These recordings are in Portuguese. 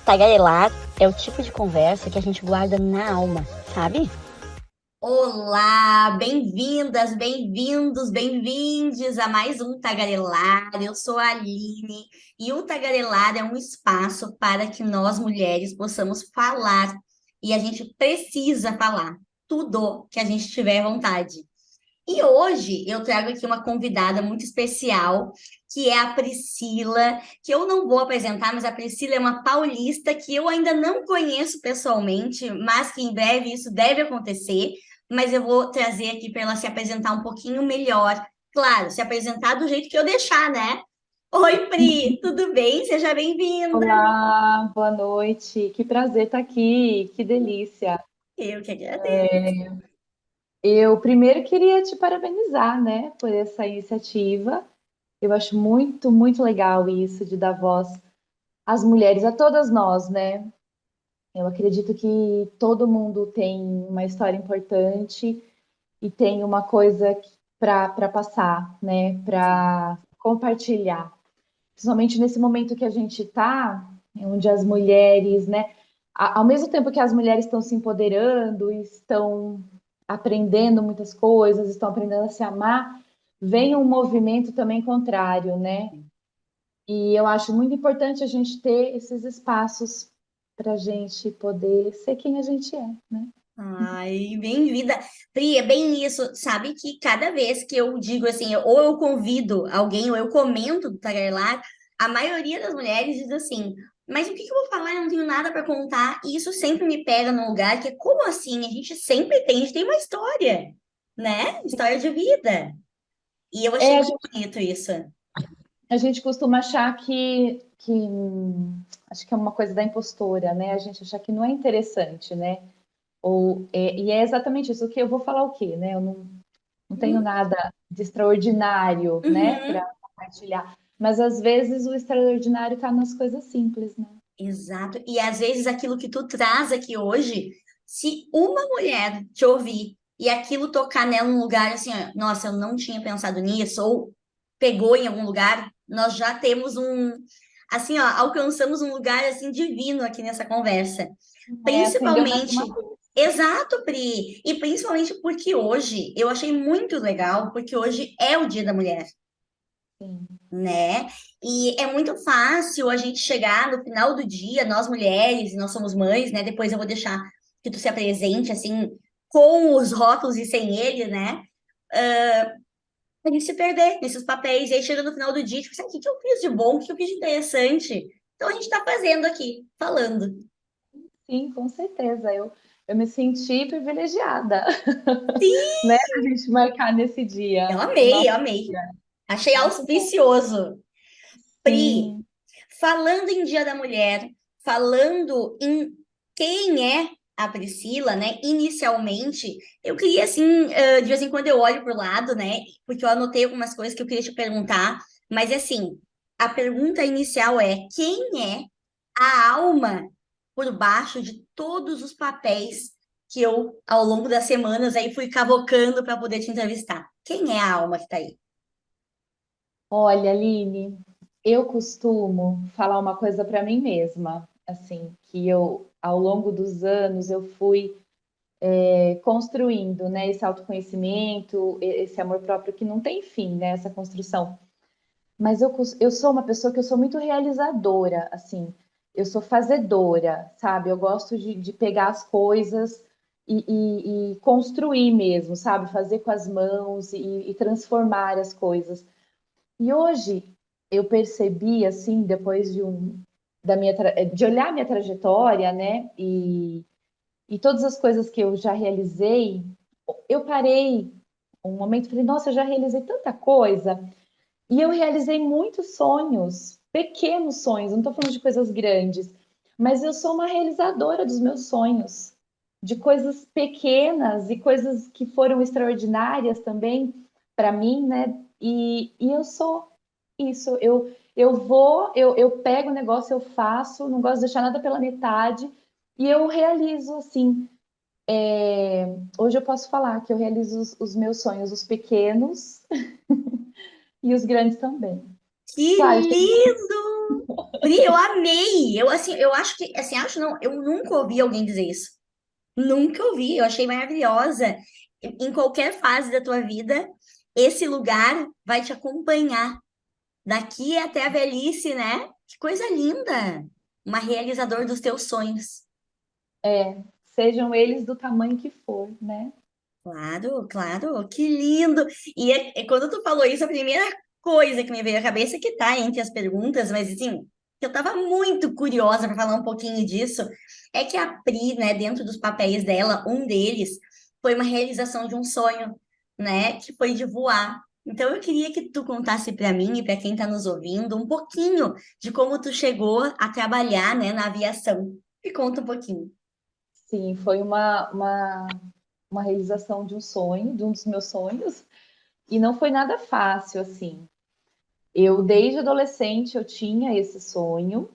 Tagarelar é o tipo de conversa que a gente guarda na alma, sabe? Olá, bem-vindas, bem-vindos, bem-vindes a mais um Tagarelar. Eu sou a Aline e o Tagarelar é um espaço para que nós mulheres possamos falar e a gente precisa falar tudo que a gente tiver vontade. E hoje eu trago aqui uma convidada muito especial, que é a Priscila, que eu não vou apresentar, mas a Priscila é uma paulista que eu ainda não conheço pessoalmente, mas que em breve isso deve acontecer. Mas eu vou trazer aqui para ela se apresentar um pouquinho melhor. Claro, se apresentar do jeito que eu deixar, né? Oi, Pri, tudo bem? Seja bem-vinda. Olá, boa noite. Que prazer estar aqui, que delícia. Eu que agradeço. Eu primeiro queria te parabenizar, né, por essa iniciativa. Eu acho muito, muito legal isso de dar voz às mulheres, a todas nós, né? Eu acredito que todo mundo tem uma história importante e tem uma coisa para passar, né, para compartilhar. Principalmente nesse momento que a gente está, onde as mulheres, né, ao mesmo tempo que as mulheres estão se empoderando, estão aprendendo muitas coisas, estão aprendendo a se amar, vem um movimento também contrário, né? E eu acho muito importante a gente ter esses espaços para a gente poder ser quem a gente é, né? Ai, bem-vinda. Pri, é bem isso. Sabe que cada vez que eu digo assim, ou eu convido alguém, ou eu comento do Tagarelar, a maioria das mulheres diz assim, mas o que que eu vou falar? Eu não tenho nada para contar. E isso sempre me pega num lugar que é como assim? A gente sempre tem, a gente tem uma história, né? História de vida. E eu achei É, muito bonito isso. a gente costuma achar que acho que é uma coisa da impostora, né? A gente achar que não é interessante, né? E é exatamente isso. O que eu vou falar o quê, né? Eu não tenho Hum, nada de extraordinário, né, Uhum. para compartilhar. Mas às vezes o extraordinário está nas coisas simples, né? Exato. E às vezes aquilo que tu traz aqui hoje, se uma mulher te ouvir e aquilo tocar nela num lugar assim, ó, nossa, eu não tinha pensado nisso, ou pegou em algum lugar, nós já temos assim, ó, alcançamos um lugar assim divino aqui nessa conversa. É, acendeu mais uma Principalmente, luz. exato, Pri, e principalmente porque hoje eu achei muito legal, porque hoje é o Dia da Mulher, Sim. né? E é muito fácil a gente chegar no final do dia, nós mulheres, nós somos mães, né? Depois eu vou deixar que tu se apresente assim, com os rótulos e sem ele, né? A gente se perder nesses papéis, e aí chega no final do dia, tipo, sabe, o que que eu fiz de bom, o que que eu fiz de interessante? Então a gente tá fazendo aqui, falando. Sim, com certeza. Eu me senti privilegiada, Sim, né, a gente marcar nesse dia. O eu nosso amei. dia. Achei Muito bom. auspicioso. Pri, Sim. falando em Dia da Mulher, falando em quem é a Priscila, né? Inicialmente, eu queria assim, de vez em quando eu olho para o lado, né? Porque eu anotei algumas coisas que eu queria te perguntar, mas assim, a pergunta inicial é: quem é a alma por baixo de todos os papéis que eu, ao longo das semanas, aí fui cavocando para poder te entrevistar? Quem é a alma que está aí? Olha, Aline, eu costumo falar uma coisa para mim mesma, assim, que eu, ao longo dos anos, eu fui construindo, né, esse autoconhecimento, esse amor próprio que não tem fim, né, essa construção. Mas eu sou uma pessoa que eu sou muito realizadora, assim, eu sou fazedora, sabe? Eu gosto de pegar as coisas e construir mesmo, sabe? Fazer com as mãos e transformar as coisas. E hoje eu percebi, assim, depois de olhar minha trajetória, né? E todas as coisas que eu já realizei, eu parei um momento e falei, nossa, eu já realizei tanta coisa. E eu realizei muitos sonhos, pequenos sonhos, não estou falando de coisas grandes, mas eu sou uma realizadora dos meus sonhos, de coisas pequenas e coisas que foram extraordinárias também para mim, né? E eu sou isso, eu pego o negócio, eu faço, não gosto de deixar nada pela metade, e eu realizo assim. Hoje eu posso falar que eu realizo os meus sonhos, os pequenos e os grandes também. Que Claro, lindo! Pri, eu amei! Eu, assim, eu acho que, assim, acho não, eu nunca ouvi alguém dizer isso. Nunca ouvi, eu achei maravilhosa. Em qualquer fase da tua vida, esse lugar vai te acompanhar daqui até a velhice, né? Que coisa linda! Uma realizador dos teus sonhos. sejam eles do tamanho que for, né? Claro, claro, que lindo! E quando tu falou isso, a primeira coisa que me veio à cabeça, que tá entre as perguntas, mas assim, que eu tava muito curiosa para falar um pouquinho disso, é que a Pri, né, dentro dos papéis dela, um deles foi uma realização de um sonho, né, que foi de voar. Então eu queria que tu contasse para mim e para quem está nos ouvindo um pouquinho de como tu chegou a trabalhar, né, na aviação. Me conta um pouquinho. Sim, foi uma realização de um sonho, de um dos meus sonhos, e não foi nada fácil, assim. Eu, desde adolescente, eu tinha esse sonho,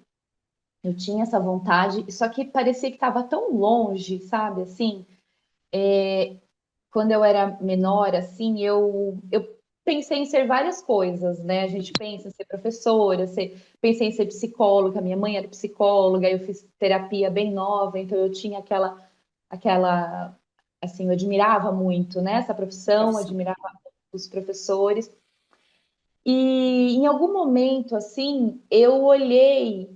eu tinha essa vontade, só que parecia que estava tão longe, sabe? Assim, quando eu era menor, assim, eu pensei em ser várias coisas, né? A gente pensa em ser professora, pensei em ser psicóloga, minha mãe era psicóloga, eu fiz terapia bem nova, então eu tinha aquela, assim, eu admirava muito, né, essa profissão, Profissão. admirava os professores. E em algum momento, assim, eu olhei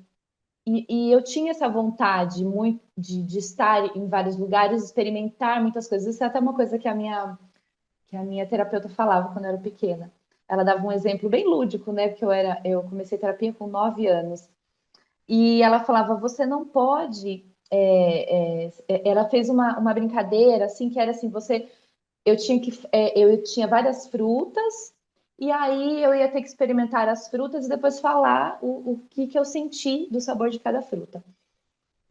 e eu tinha essa vontade muito de estar em vários lugares, experimentar muitas coisas. Isso é até uma coisa que a minha terapeuta falava quando eu era pequena. Ela dava um exemplo bem lúdico, né? Porque eu comecei terapia com 9 anos. E ela falava, você não pode. Ela fez uma brincadeira assim que era assim, eu tinha várias frutas e aí eu ia ter que experimentar as frutas e depois falar o que eu senti do sabor de cada fruta.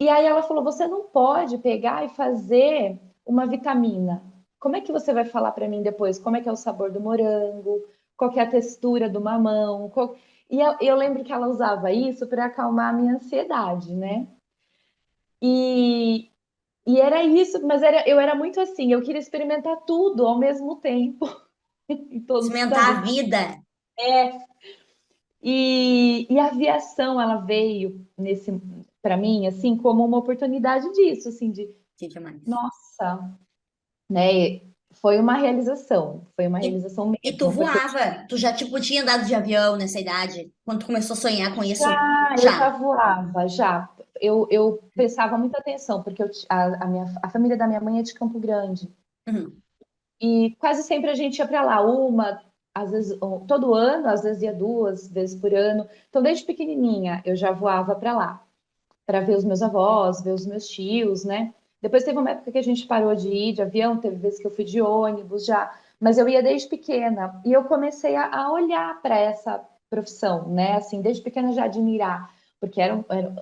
E aí ela falou: você não pode pegar e fazer uma vitamina. Como é que você vai falar para mim depois como é que é o sabor do morango, qual que é a textura do mamão? E eu lembro que ela usava isso para acalmar a minha ansiedade, né? E, e era isso, mas eu era muito assim, eu queria experimentar tudo ao mesmo tempo, em todos os Cimentar a sabores. vida. E a aviação, ela veio nesse para mim assim como uma oportunidade disso, assim, de Que demais. nossa, né? Foi uma E, realização e tu mesmo, porque voava? Tu já, tipo, tinha andado de avião nessa idade? Quando tu começou a sonhar com isso? eu já Já. voava, já. Eu prestava muita atenção, porque a família da minha mãe é de Campo Grande. Uhum. E quase sempre a gente ia para lá, às vezes, todo ano, às vezes ia 2 vezes por ano. Então, desde pequenininha, eu já voava para lá, para ver os meus avós, ver os meus tios, né? Depois teve uma época que a gente parou de ir de avião, teve vezes que eu fui de ônibus já, mas eu ia desde pequena. E eu comecei a olhar para essa profissão, né? Assim, desde pequena já admirar, porque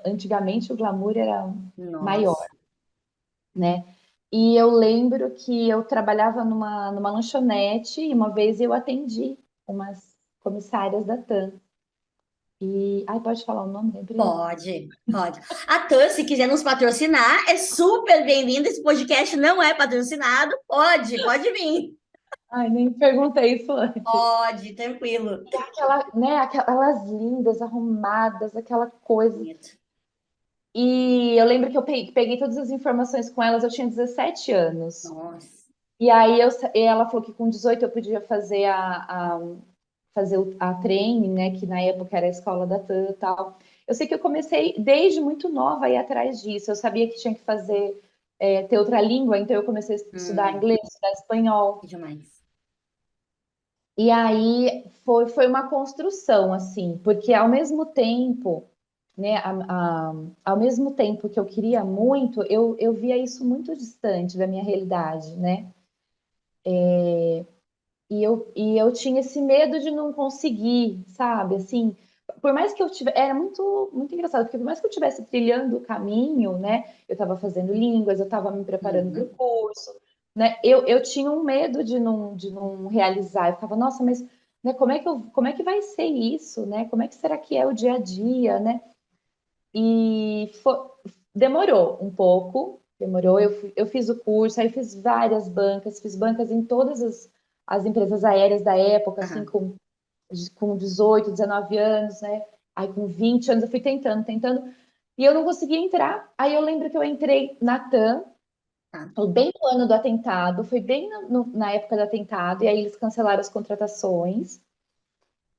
antigamente o glamour era maior, Nossa. né? E eu lembro que eu trabalhava numa lanchonete e uma vez eu atendi umas comissárias da TAM. E, ai, pode falar o nome da empresa? Pode, pode. A TAN, se quiser nos patrocinar, é super bem-vinda. Esse podcast não é patrocinado. Pode vir. Ai, nem perguntei isso antes. Pode, tranquilo. Aquelas lindas, arrumadas, aquela coisa. Bonito. E eu lembro que eu peguei todas as informações com elas, eu tinha 17 anos. Nossa. E aí e ela falou que com 18 eu podia fazer a training, né? Que na época era a escola da TAM e tal. Eu sei que eu comecei desde muito nova a ir atrás disso. Eu sabia que tinha que fazer, ter outra língua, então eu comecei a estudar Hum, inglês, estudar espanhol. que demais. E aí foi uma construção, assim, porque ao mesmo tempo, né, ao mesmo tempo que eu queria muito, eu via isso muito distante da minha realidade, né? E eu tinha esse medo de não conseguir, sabe? Assim, por mais que eu tivesse. Era muito, muito engraçado, porque por mais que eu estivesse trilhando o caminho, né? Eu estava fazendo línguas, eu estava me preparando para o Uhum. curso, né? Eu tinha um medo de não realizar. Eu ficava, nossa, mas né, como é que vai ser isso, né? Como é que será que é o dia a dia, né? E demorou um pouco, demorou. Eu fiz o curso, aí eu fiz várias bancas, fiz bancas em todas as empresas aéreas da época, assim, Aham. com 18, 19 anos, né? Aí com 20 anos eu fui tentando, e eu não conseguia entrar. Aí eu lembro que eu entrei na TAM, Tá. bem no ano do atentado, foi bem na época do atentado, e aí eles cancelaram as contratações.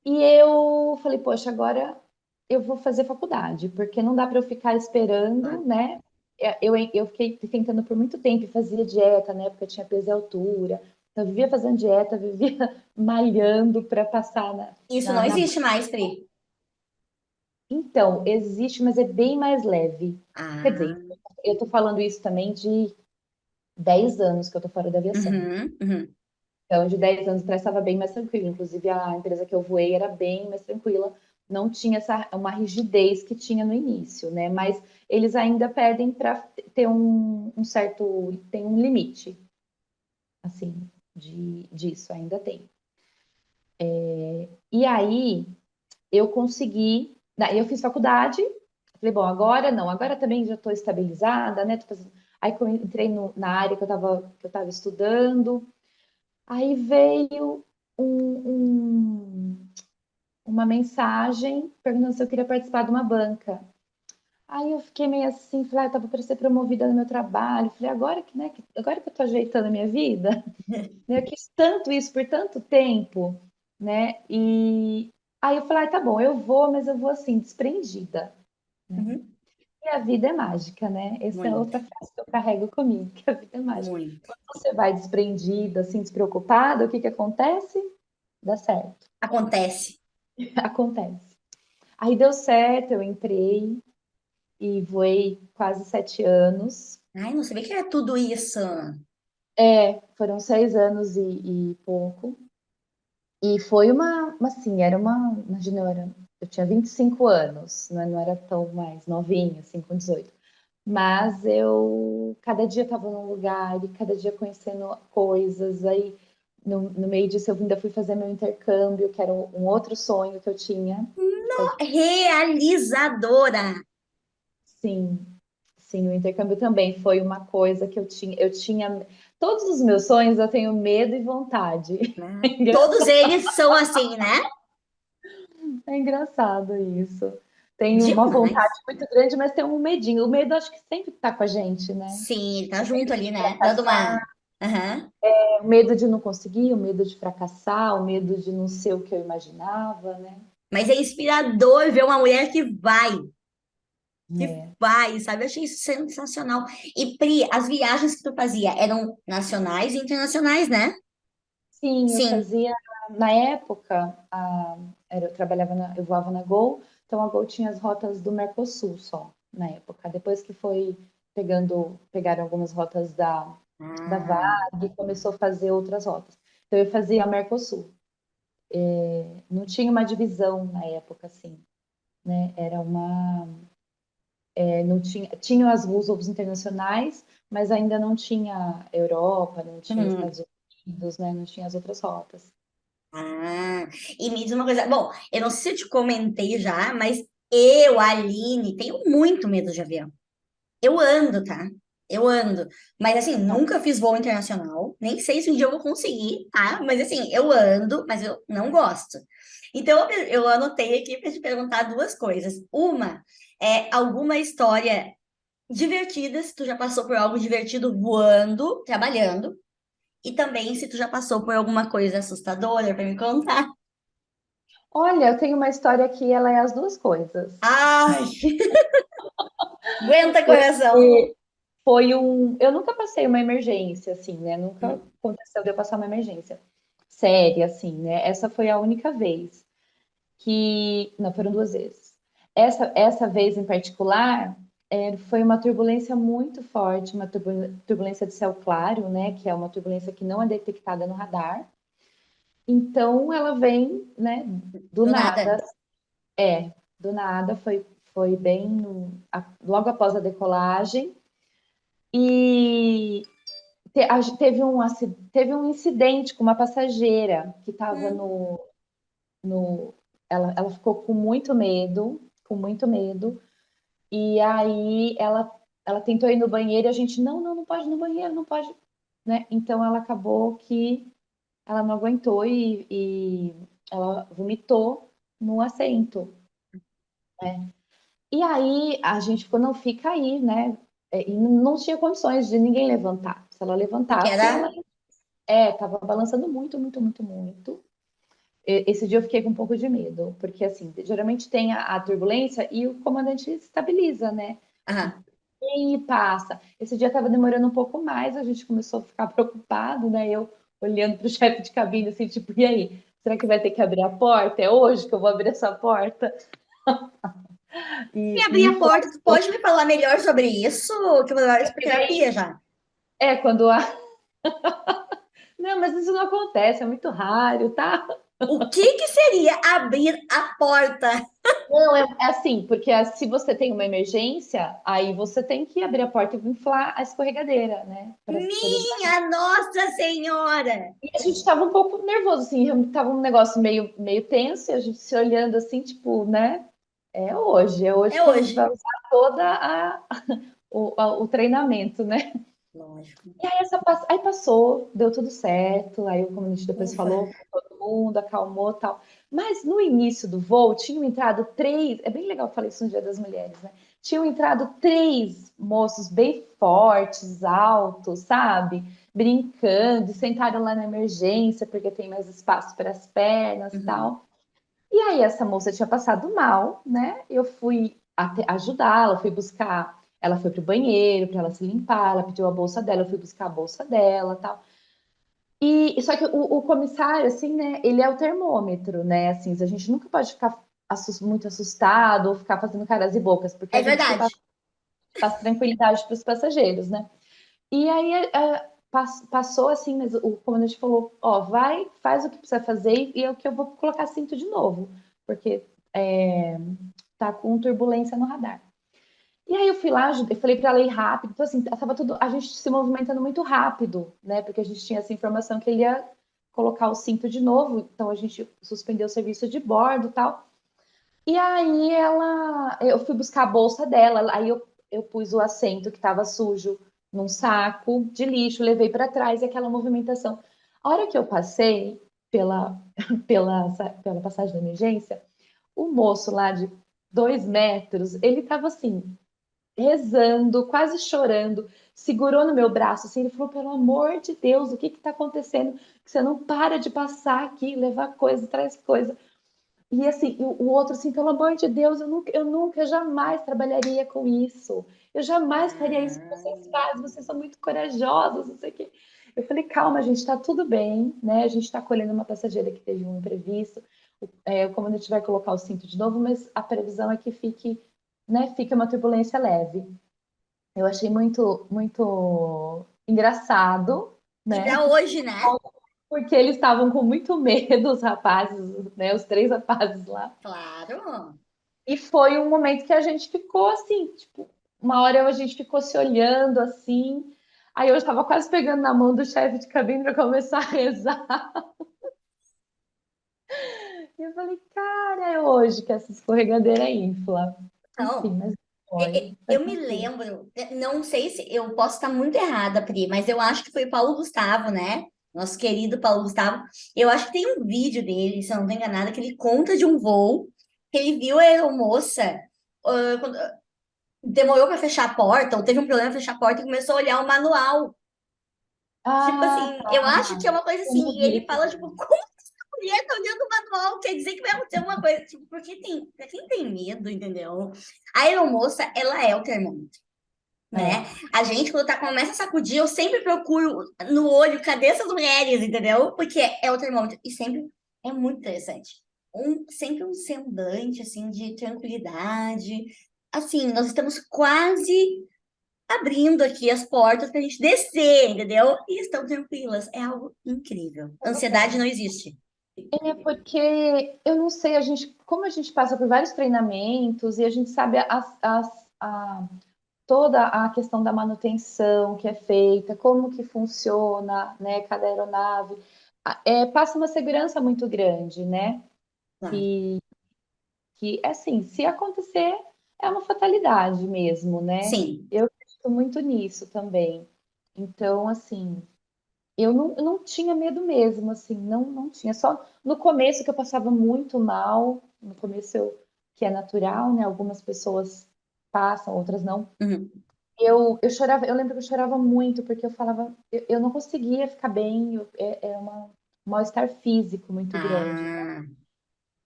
E eu falei, poxa, agora eu vou fazer faculdade, porque não dá para eu ficar esperando, né? Eu fiquei tentando por muito tempo, fazia dieta, na época eu tinha peso e altura, então eu vivia fazendo dieta, vivia malhando para passar Isso não existe mais, Pri. Então, existe, mas é bem mais leve. Quer Ah, dizer, eu tô falando isso também de 10 anos que eu tô fora da aviação. uhum, uhum. Então, de 10 anos atrás estava bem mais tranquilo. Inclusive, a empresa que eu voei era bem mais tranquila. Não tinha uma rigidez que tinha no início, né? Mas eles ainda pedem para ter um certo, tem um limite, assim, disso, ainda tem. E aí, eu consegui, eu fiz faculdade, falei, bom, agora não, agora também já estou estabilizada, né? Aí que eu entrei na área que eu tava estudando, aí veio uma mensagem perguntando se eu queria participar de uma banca. Aí eu fiquei meio assim, falei, eu tava para ser promovida no meu trabalho. Falei, agora que, né, agora que eu tô ajeitando a minha vida, né, eu quis tanto isso por tanto tempo, né? E aí eu falei, tá bom, eu vou, mas eu vou assim, desprendida, né? Uhum. E a vida é mágica, né? Essa é Muito, outra frase que eu carrego comigo, que a vida é mágica. muito. Quando você vai desprendida, assim, despreocupada, o que que acontece? Dá certo. Acontece. Acontece. Aí deu certo, eu entrei e voei quase 7 anos. Ai, não sabia que era tudo isso. Foram 6 anos e pouco. E foi assim, imagina, eu tinha 25 anos, né? Não era tão mais novinha, assim, com 18. Mas cada dia estava num lugar e cada dia conhecendo coisas. Aí, no meio disso, eu ainda fui fazer meu intercâmbio, que era um outro sonho que eu tinha. Realizadora. Sim, sim, o intercâmbio também foi uma coisa que eu tinha todos os meus sonhos, eu tenho medo e vontade. Né? Todos eles são assim, né? É engraçado isso. Tem uma vontade Demais. muito grande, mas tem um medinho. O medo acho que sempre está com a gente, né? Sim, ele tá junto ali, né? Dando Fracassar, uma. Aham. o medo de não conseguir, o medo de fracassar, o medo de não ser o que eu imaginava, né? Mas é inspirador ver uma mulher que É. vai, sabe? Eu achei isso sensacional. E Pri, as viagens que tu fazia eram nacionais e internacionais, né? Sim, eu Sim. fazia na época, eu voava na Gol, então a Gol tinha as rotas do Mercosul só na época. Depois que foi pegaram algumas rotas da Ah, VAG e começou a fazer outras rotas. Então eu fazia a Mercosul. Não tinha uma divisão na época assim, né? Era não tinha os voos internacionais, mas ainda não tinha Europa, não tinha uhum. Estados Unidos, né? Não tinha as outras rotas. Ah, e me diz uma coisa. Bom, eu não sei se eu te comentei já, mas eu, Aline, tenho muito medo de avião. Eu ando, tá? Eu ando. Mas assim, nunca fiz voo internacional. Nem sei se um dia eu vou conseguir, tá? Mas assim, eu ando, mas eu não gosto. Então, eu anotei aqui para te perguntar duas coisas. Uma é alguma história divertida, se tu já passou por algo divertido voando, trabalhando. E também se tu já passou por alguma coisa assustadora para me contar. Olha, eu tenho uma história que ela é as duas coisas. Ai, aguenta coração. Porque eu nunca passei uma emergência, assim, né? Nunca Hum, aconteceu de eu passar uma emergência séria, assim, né? Essa foi a única vez não, foram 2 vezes. Essa vez em particular, foi uma turbulência muito forte, uma turbulência de céu claro, né? Que é uma turbulência que não é detectada no radar. Então, ela vem, né? Do do nada. nada, do nada, foi bem logo após a decolagem. E teve um incidente com uma passageira que estava Hum. no ela ficou com muito medo, e aí ela tentou ir no banheiro e a gente, não, não, não pode ir no banheiro, não pode, né? Então ela acabou que ela não aguentou ela vomitou no assento. E aí a gente ficou, não fica aí, né? E não tinha condições de ninguém levantar. Se ela Porque levantasse, era. ela tava balançando muito, muito, muito, muito. Esse dia eu fiquei com um pouco de medo, porque assim, geralmente tem a turbulência e o comandante estabiliza, né? Aham. E passa. Esse dia estava demorando um pouco mais, a gente começou a ficar preocupado, né? Eu olhando para o chefe de cabine, assim, tipo, e aí? Será que vai ter que abrir a porta? É hoje que eu vou abrir essa porta? E abrir E a porta, tu pode me falar melhor sobre isso? Que eu vou dar e daí, terapia já. quando a. Não, mas isso não acontece, é muito raro, tá? O que que seria abrir a porta? Não, é assim, porque se você tem uma emergência, aí você tem que abrir a porta e inflar a escorregadeira, né? Para poder sair. Minha Nossa Senhora! E a gente estava um pouco nervoso, assim, tava um negócio meio tenso, e a gente se olhando assim, tipo, né? É hoje É que a gente hoje. vai usar toda o treinamento, né? Lógico. E aí, aí passou, deu tudo certo, aí o comandante depois Ufa. falou com todo mundo, acalmou e tal. Mas no início do voo tinham entrado três, é bem legal, eu falei isso no Dia das Mulheres, né? Tinham entrado três moços bem fortes, altos, sabe? Brincando, e sentaram lá na emergência, porque tem mais espaço para as pernas e Uhum. tal. E aí essa moça tinha passado mal, né? Eu fui ajudá-la, fui buscar. Ela foi pro banheiro para ela se limpar, ela pediu a bolsa dela, eu fui buscar a bolsa dela, tal. E só que o comissário, assim, né? Ele é o termômetro, né? Assim, a gente nunca pode ficar muito assustado ou ficar fazendo caras e bocas, porque É a gente que verdade. passa tranquilidade para os passageiros, né? E aí passou assim, mas o comandante falou: ó, vai, faz o que precisa fazer e é o que eu vou colocar cinto de novo, porque tá com turbulência no radar. E aí eu fui lá, eu falei para ela ir rápido, então assim, tava tudo, a gente se movimentando muito rápido, né? Porque a gente tinha essa informação que ele ia colocar o cinto de novo, então a gente suspendeu o serviço de bordo e tal. E aí eu fui buscar a bolsa dela, aí eu pus o assento que estava sujo num saco de lixo, levei para trás e aquela movimentação. A hora que eu passei pela, pela passagem da emergência, o moço lá de 2 metros, ele estava assim, rezando, quase chorando, segurou no meu braço, assim, ele falou, pelo amor de Deus, o que está acontecendo? Que você não para de passar aqui, levar coisa, traz coisa. E assim, o outro assim, pelo amor de Deus, eu nunca, jamais trabalharia com isso. Eu jamais faria isso que vocês Ah, fazem, vocês são muito corajosos, não sei o quê. Eu falei, calma, gente, tá tudo bem, né? A gente está acolhendo uma passageira que teve um imprevisto. O comandante vai colocar o cinto de novo, mas a previsão é que fique, né, fique uma turbulência leve. Eu achei muito, muito engraçado, e né? para hoje, né? Porque eles estavam com muito medo, os rapazes, né? Os três rapazes lá. Claro. E foi um momento que a gente ficou assim, tipo, uma hora a gente ficou se olhando assim. Aí eu estava quase pegando na mão do chefe de cabine para começar a rezar. E eu falei, cara, é hoje que essa escorregadeira infla. Enfim, Não. mas foi, foi Eu me tranquilo. lembro, não sei se eu posso estar muito errada, Pri, mas eu acho que foi o Paulo Gustavo, né? Nosso querido Paulo Gustavo. Eu acho que tem um vídeo dele, se eu não estou enganada, que ele conta de um voo que ele viu a aeromoça quando demorou para fechar a porta, ou teve um problema para fechar a porta e começou a olhar o manual. Tipo Ah, assim, eu tá. acho que é uma coisa Eu assim, não e ele vi fala, também. tipo, como essa mulher tá olhando o manual? Quer dizer que vai acontecer alguma coisa, tipo, porque tem, pra quem tem medo, entendeu? A aeromoça, ela é o termômetro, né? É. A gente, quando começa a sacudir, eu sempre procuro no olho, cadê essas mulheres, entendeu? Porque é o termômetro, e sempre é muito interessante. Sempre um semblante, assim, de tranquilidade. Assim, nós estamos quase abrindo aqui as portas para a gente descer, entendeu? E estão tranquilas. É algo incrível. Ansiedade não existe. É porque eu não sei, como a gente passa por vários treinamentos e a gente sabe toda a questão da manutenção que é feita, como que funciona, né, cada aeronave, passa uma segurança muito grande, né? Claro. Que assim, se acontecer, é uma fatalidade mesmo, né? Sim. Eu acredito muito nisso também. Então, assim, eu não tinha medo mesmo, assim, não tinha. Só no começo que eu passava muito mal, no começo que é natural, né? Algumas pessoas passam, outras não. Uhum. Eu chorava, eu lembro que eu chorava muito, porque eu falava, eu não conseguia ficar bem, um mal-estar físico muito grande. Ah,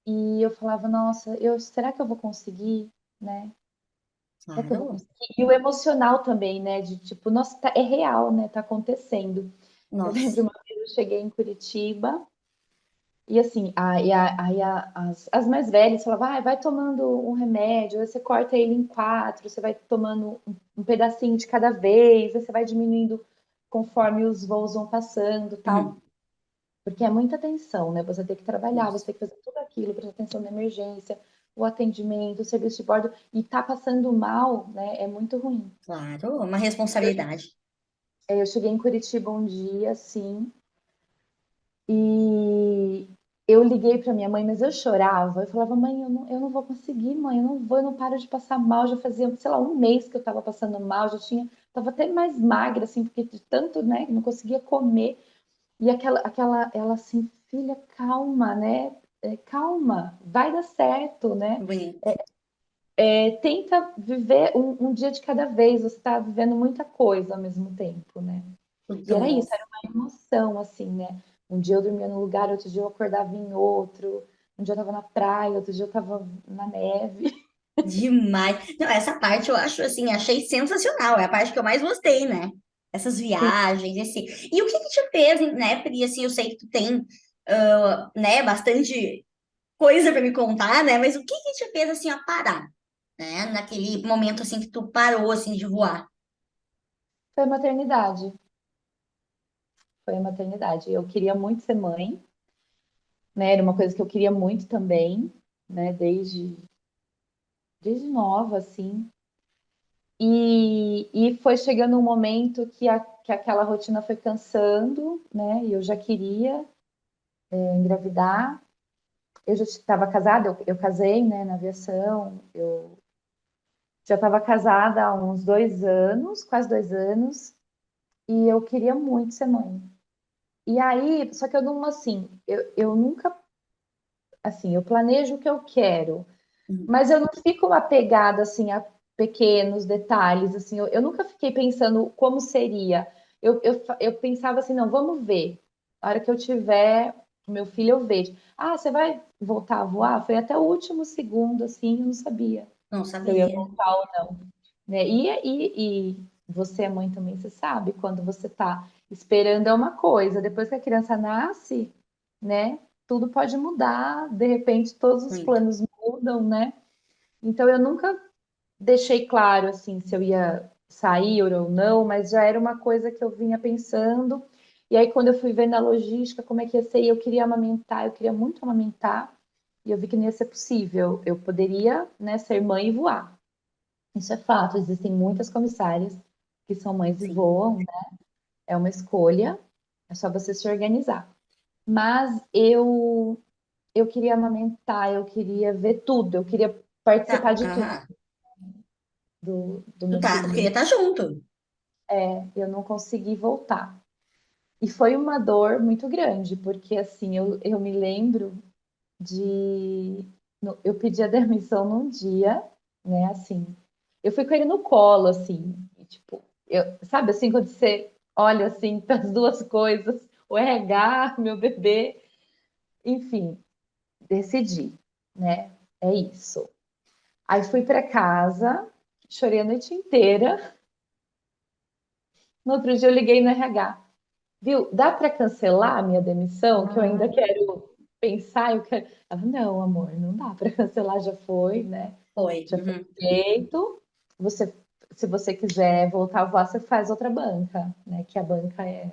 E eu falava, nossa, será que eu vou conseguir, né? Será que eu vou claro. conseguir? E o emocional também, né? De tipo, nossa, é real, né? Tá acontecendo. Eu Nossa. lembro uma vez eu cheguei em Curitiba e assim, as mais velhas falavam, vai tomando um remédio, aí você corta ele em quatro, você vai tomando um pedacinho de cada vez, aí você vai diminuindo conforme os voos vão passando, tal. Uhum. Porque é muita atenção, né? Você tem que trabalhar, você Nossa. tem que fazer tudo aquilo, prestar atenção na emergência, o atendimento, o serviço de bordo, e tá passando mal, né? É muito ruim. Claro, uma responsabilidade. Eu cheguei em Curitiba um dia, assim, e eu liguei para minha mãe, mas eu chorava. Eu falava, mãe, eu não vou conseguir, mãe, eu não paro de passar mal. Já fazia, sei lá, um mês que eu estava passando mal, tava até mais magra, assim, porque de tanto, né, não conseguia comer. E ela assim, filha, calma, né? Calma, vai dar certo, né? Bonito. Tenta viver um dia de cada vez, você está vivendo muita coisa ao mesmo tempo, né? E era isso, Nossa. era uma emoção, assim, né? Um dia eu dormia num lugar, outro dia eu acordava em outro, um dia eu tava na praia, outro dia eu tava na neve. Demais. Não, essa parte eu acho assim, achei sensacional. É a parte que eu mais gostei, né? Essas Sim, viagens, esse. E o que que te fez, né, Pri? Assim, eu sei que tu tem, né, bastante coisa para me contar, né? Mas o que que te fez assim a parar, né? Naquele momento assim que tu parou assim de voar. foi a maternidade. Foi a maternidade. Eu queria muito ser mãe, né? Era uma coisa que eu queria muito também, né? Desde nova, assim. E foi chegando um momento que aquela rotina foi cansando, né? E eu já queria engravidar. Eu já estava casada, eu casei, né, na aviação. Eu já estava casada há uns 2 anos, quase 2 anos, e eu queria muito ser mãe. E aí, só que eu não, assim, eu nunca, assim, eu planejo o que eu quero, Uhum. mas eu não fico apegada, assim, a pequenos detalhes, assim, eu nunca fiquei pensando como seria. Eu pensava assim, não, vamos ver. A hora que eu tiver meu filho, eu vejo. Ah, você vai voltar a voar? Foi até o último segundo, assim, eu não sabia Não se eu ia sabia. voltar ou não, né? E você é mãe também, você sabe, quando você tá esperando é uma coisa, depois que a criança nasce, né? Tudo pode mudar, de repente todos os Muito. planos mudam, né? Então eu nunca deixei claro assim se eu ia sair ou não, mas já era uma coisa que eu vinha pensando. E aí quando eu fui ver na logística como é que ia ser, e eu queria amamentar, eu queria muito amamentar, e eu vi que não ia ser possível. Eu poderia, né, ser mãe e voar. Isso é fato, existem muitas comissárias que são mães e Sim. voam, né? É uma escolha, é só você se organizar. Mas eu queria amamentar, eu queria ver tudo, eu queria Tá. participar de tudo Aham. do Tu meu tá, tu filho. queria estar junto. Eu não consegui voltar. E foi uma dor muito grande, porque assim, eu me lembro de. Eu pedi a demissão num dia, né? Assim, eu fui com ele no colo, assim, e, tipo, sabe assim, quando você olha assim para as duas coisas, o RH, meu bebê, enfim, decidi, né? É isso. Aí fui para casa, chorei a noite inteira. No outro dia eu liguei no RH. Viu? Dá para cancelar a minha demissão? Que eu ainda Uhum. quero pensar, eu quero. Ela, não, amor, não dá para cancelar, já foi, né? Foi. Já foi Uhum. feito. Você, se você quiser voltar a voar, você faz outra banca, né? Que a banca é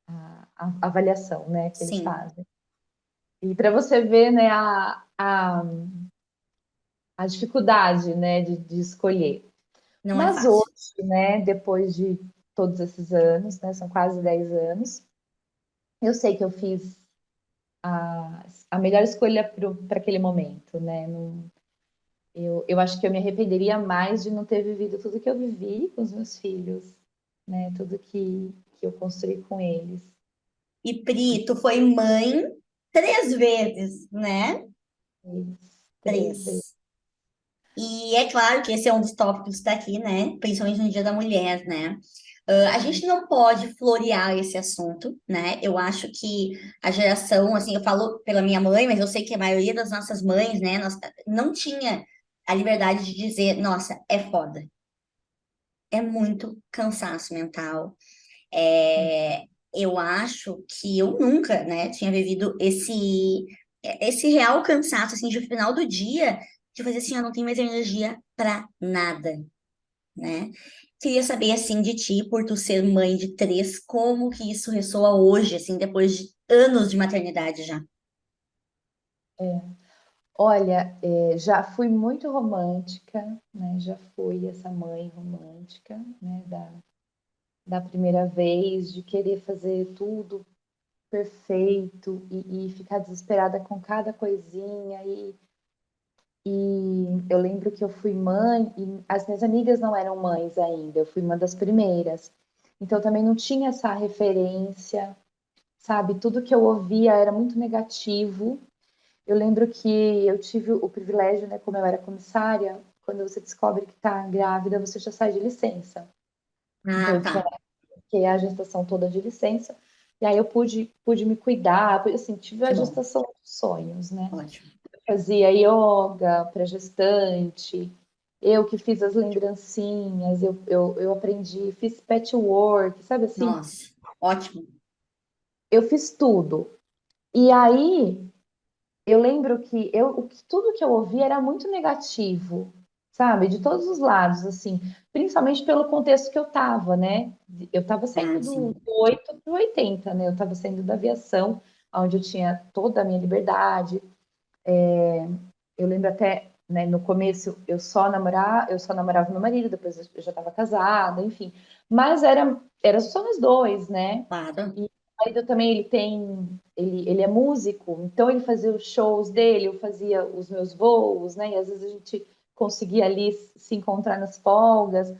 a avaliação, né? Que eles Sim. fazem. E para você ver, né, a dificuldade, né, de escolher. Não é Mas fácil. hoje, né, depois de todos esses anos, né, são quase 10 anos, eu sei que eu fiz a melhor escolha para aquele momento, né? Não, eu acho que eu me arrependeria mais de não ter vivido tudo que eu vivi com os meus filhos, né? Tudo que eu construí com eles. E Pri, tu foi mãe 3 vezes, né? Três vezes. Três. E é claro que esse é um dos tópicos daqui, né? Principalmente no Dia da Mulher, né? A gente não pode florear esse assunto, né? Eu acho que a geração, assim, eu falo pela minha mãe, mas eu sei que a maioria das nossas mães, né, não tinha a liberdade de dizer, nossa, é foda, é muito cansaço mental. É, eu acho que eu nunca, né, tinha vivido esse real cansaço, assim, de final do dia, de fazer assim, eu não tenho mais energia pra nada, né? Queria saber, assim, de ti, por tu ser mãe de 3, como que isso ressoa hoje, assim, depois de anos de maternidade já. Olha, já fui muito romântica, né? Já fui essa mãe romântica, né? Da primeira vez, de querer fazer tudo perfeito e ficar desesperada com cada coisinha. E eu lembro que eu fui mãe e as minhas amigas não eram mães ainda, eu fui uma das primeiras. Então também não tinha essa referência, sabe? Tudo que eu ouvia era muito negativo. Eu lembro que eu tive o privilégio, né, como eu era comissária, quando você descobre que está grávida, você já sai de licença. Então Ah, eu tá. tinha que a gestação toda de licença. E aí eu pude me cuidar, assim, tive a Que bom. gestação dos sonhos, né? Ótimo. Fazia yoga para gestante, eu que fiz as lembrancinhas, eu aprendi, fiz patchwork, sabe assim? Nossa, ótimo. Eu fiz tudo. E aí eu lembro que tudo que eu ouvi era muito negativo, sabe? De todos os lados, assim, principalmente pelo contexto que eu tava, né? Eu tava Ah, saindo sim. do 8 para o 80, né? Eu tava saindo da aviação, onde eu tinha toda a minha liberdade. Eu lembro até, né, no começo eu só namorava meu marido, depois eu já estava casada, enfim. Mas era só nós dois, né? Claro. E o marido também, ele é músico, então ele fazia os shows dele, eu fazia os meus voos, né? E às vezes a gente conseguia ali se encontrar nas folgas.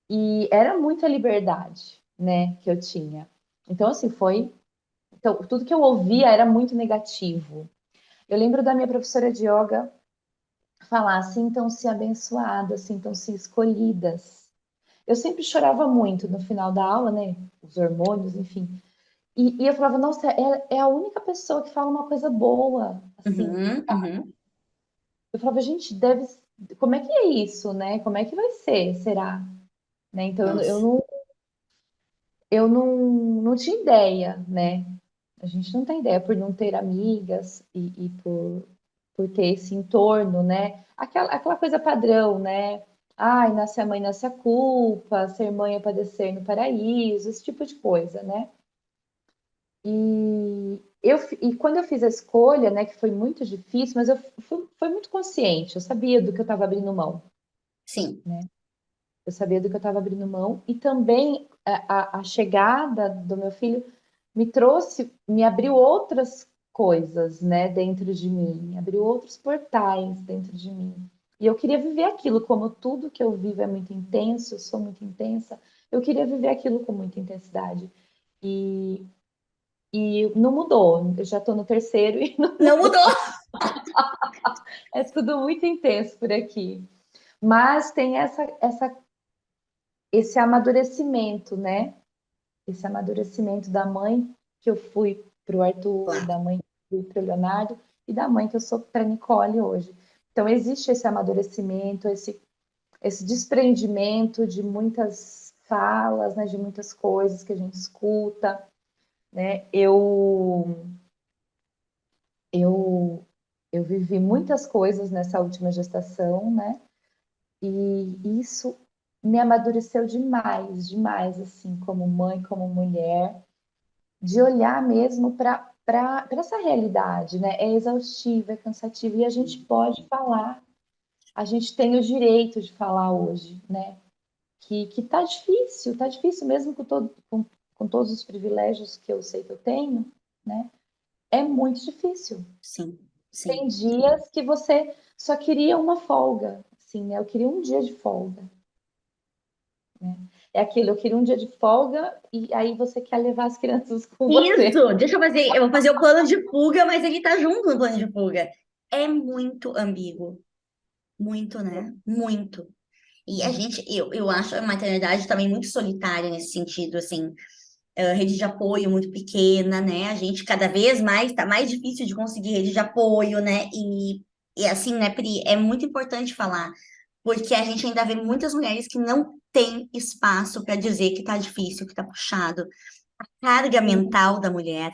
E era muita liberdade, né, que eu tinha. Então, assim, então, tudo que eu ouvia era muito negativo. Eu lembro da minha professora de yoga falar, sintam-se abençoadas, sintam-se escolhidas. Eu sempre chorava muito no final da aula, né? Os hormônios, enfim. E eu falava, nossa, é a única pessoa que fala uma coisa boa, assim. Uhum, uhum. Eu falava, gente, como é que é isso, né? Como é que vai ser, será? Né? Então, Nossa, eu não tinha ideia, né? A gente não tem ideia por não ter amigas e por ter esse entorno, né? Aquela coisa padrão, né? Ai, nasce a mãe, nasce a culpa, ser mãe é padecer no paraíso, esse tipo de coisa, né? E quando eu fiz a escolha, né, que foi muito difícil, mas foi muito consciente, eu sabia do que eu estava abrindo mão, sim. né? Eu sabia do que eu estava abrindo mão e também a chegada do meu filho me abriu outras coisas, né, dentro de mim, abriu outros portais dentro de mim. E eu queria viver aquilo, como tudo que eu vivo é muito intenso, eu sou muito intensa, eu queria viver aquilo com muita intensidade. E, e não mudou, eu já estou no terceiro e não, Não mudou. é tudo muito intenso por aqui. Mas tem esse amadurecimento, né? Esse amadurecimento da mãe que eu fui para o Arthur, Claro, da mãe que eu fui para o Leonardo e da mãe que eu sou para a Nicole hoje. Então, existe esse amadurecimento, esse desprendimento de muitas falas, né, de muitas coisas que a gente escuta. Né? Eu vivi muitas coisas nessa última gestação, né? E isso me amadureceu demais, demais, assim, como mãe, como mulher de olhar mesmo para essa realidade, né? É exaustivo, é cansativo e a gente pode falar, a gente tem o direito de falar hoje, né? Que tá difícil mesmo com todos os privilégios que eu sei que eu tenho, né? É muito difícil. sim, Tem sim. dias que você só queria uma folga, assim, né? Eu queria um dia de folga, né? É aquilo, eu queria um dia de folga e aí você quer levar as crianças com você. Isso, eu vou fazer o plano de fuga, mas ele tá junto no plano de fuga. É muito ambíguo, muito, né? Muito. E a gente, eu acho a maternidade também muito solitária nesse sentido, assim, rede de apoio muito pequena, né? A gente cada vez mais tá mais difícil de conseguir rede de apoio, né? E assim, né, Pri, é muito importante falar, porque a gente ainda vê muitas mulheres que não têm espaço para dizer que tá difícil, que tá puxado. Carga mental da mulher,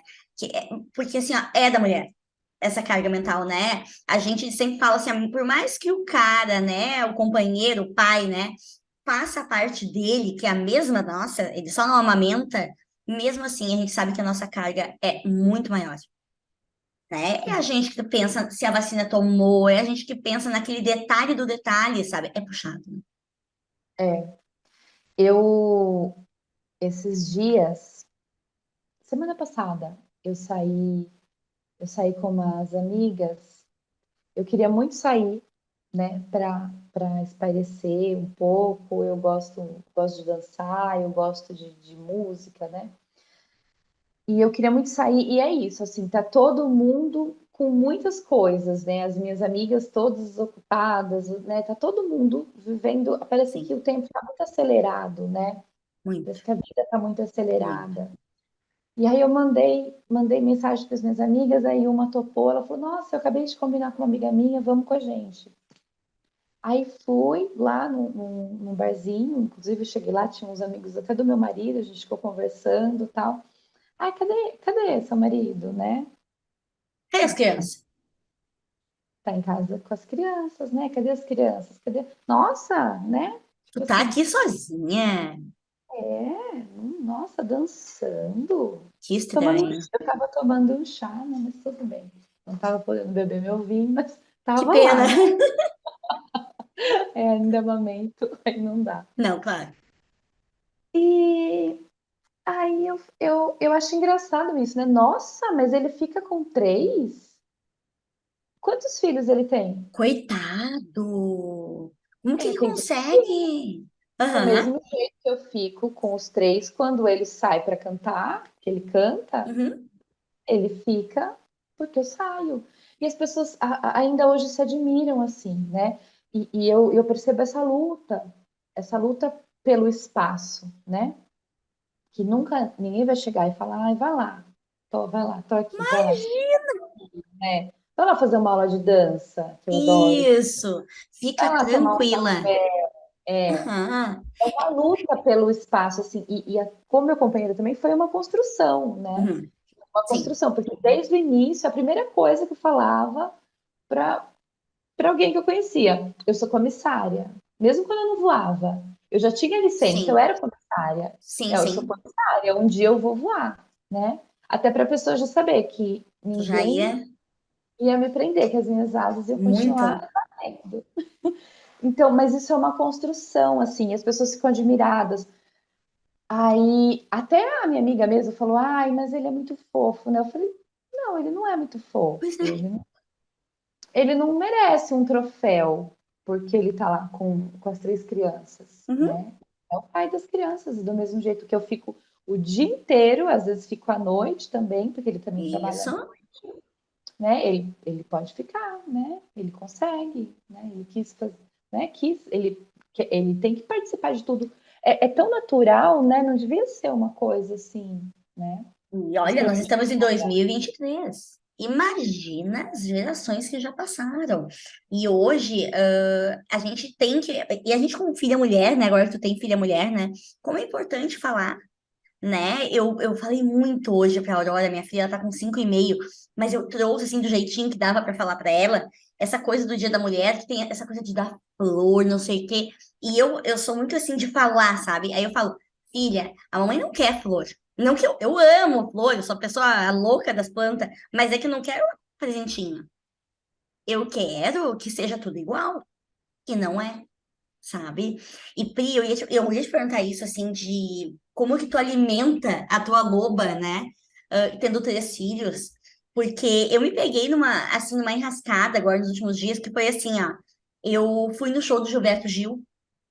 porque assim, ó, é da mulher. Essa carga mental, né? A gente sempre fala assim, por mais que o cara, né, o companheiro, o pai, né, faça a parte dele, que é a mesma nossa, ele só não amamenta, mesmo assim a gente sabe que a nossa carga é muito maior, né? É a gente que pensa se a vacina tomou, é a gente que pensa naquele detalhe do detalhe, sabe? É puxado, né? É, eu, esses dias, semana passada, eu saí com umas amigas, eu queria muito sair, né, para espairecer um pouco, eu gosto de dançar, eu gosto de música, né? E eu queria muito sair, e é isso, assim, tá todo mundo com muitas coisas, né? As minhas amigas todas ocupadas, né? Tá todo mundo vivendo, parece que Sim, o tempo tá muito acelerado, né? muito, Parece que a vida tá muito muito. acelerada. E aí eu mandei mensagem para as minhas amigas, aí uma topou, ela falou: "Nossa, eu acabei de combinar com uma amiga minha, vamos com a gente". Aí fui lá num barzinho, inclusive eu cheguei lá, tinha uns amigos até do meu marido, a gente ficou conversando e tal. Ai, cadê seu marido, né? Cadê as crianças? Tá em casa com as crianças, né? Cadê as crianças? Cadê? Nossa, né? Tu Tipo tá assim, aqui sozinha? nossa, dançando. Que Tomando, estranho. eu tava tomando um chá, né? Mas tudo bem. Não tava podendo beber meu vinho, mas Que tava pena. lá, né? É, ainda momento, aí não dá. Não, claro. E aí eu acho engraçado isso, né? Nossa, mas ele fica com três? Quantos filhos ele tem? Coitado! Como que Ele ele tem consegue? do Aham. mesmo jeito que eu fico com os três quando ele sai para cantar, que ele canta, Uhum. ele fica porque eu saio. E as pessoas ainda hoje se admiram assim, né? E eu percebo essa luta pelo espaço, né? Que nunca ninguém vai chegar e falar, ai, vai lá, tô aqui, vai lá, né? Vai lá fazer uma aula de dança, que eu adoro. Isso. Vai Fica lá tomar um tranquila. café. É, Aham. é uma luta pelo espaço, assim, como meu companheiro também foi uma construção, né? Uhum. Uma Sim. construção, porque desde o início, a primeira coisa que eu falava para alguém que eu conhecia, eu sou comissária. Mesmo quando eu não voava, eu já tinha licença, eu Sim. era comissária. Sim, Eu sou sim. comissária, um dia eu vou voar, né? Até para a pessoa já saber que Tu já ninguém ia ia me prender, que as minhas asas iam muito. continuar batendo. Então, mas isso é uma construção, assim, as pessoas ficam admiradas. Aí, até a minha amiga mesmo falou: ai, mas ele é muito fofo, né? Eu falei: não, ele não é muito fofo. Pois é. Ele não merece um troféu porque ele tá lá com as três crianças, Uhum. né? É o pai das crianças, do mesmo jeito que eu fico o dia inteiro, às vezes fico à noite também, porque ele também trabalha à Isso. noite, né? Ele pode ficar, né? Ele consegue, né? Ele quis fazer, né? Ele tem que participar de tudo. É tão natural, né? Não devia ser uma coisa assim, né? E Mas olha, para nós mim, estamos em 2023. Imagina as gerações que já passaram. E hoje, a gente tem que. E a gente, como filha mulher, né? Agora que tu tem filha mulher, né? Como é importante falar, né? Eu falei muito hoje para a Aurora, minha filha, ela tá com 5,5, mas eu trouxe assim do jeitinho que dava para falar para ela, essa coisa do Dia da Mulher, que tem essa coisa de dar flor, não sei o quê. E eu sou muito assim de falar, sabe? Aí eu falo, filha, a mamãe não quer flor. Não que eu amo flor, eu sou a pessoa louca das plantas, mas é que eu não quero presentinho. Eu quero que seja tudo igual, que não é, sabe? E Pri, eu ia te perguntar isso, assim, de como que tu alimenta a tua loba, né? Tendo 3 filhos. Porque eu me peguei numa enrascada agora nos últimos dias, que foi assim, ó. Eu fui no show do Gilberto Gil,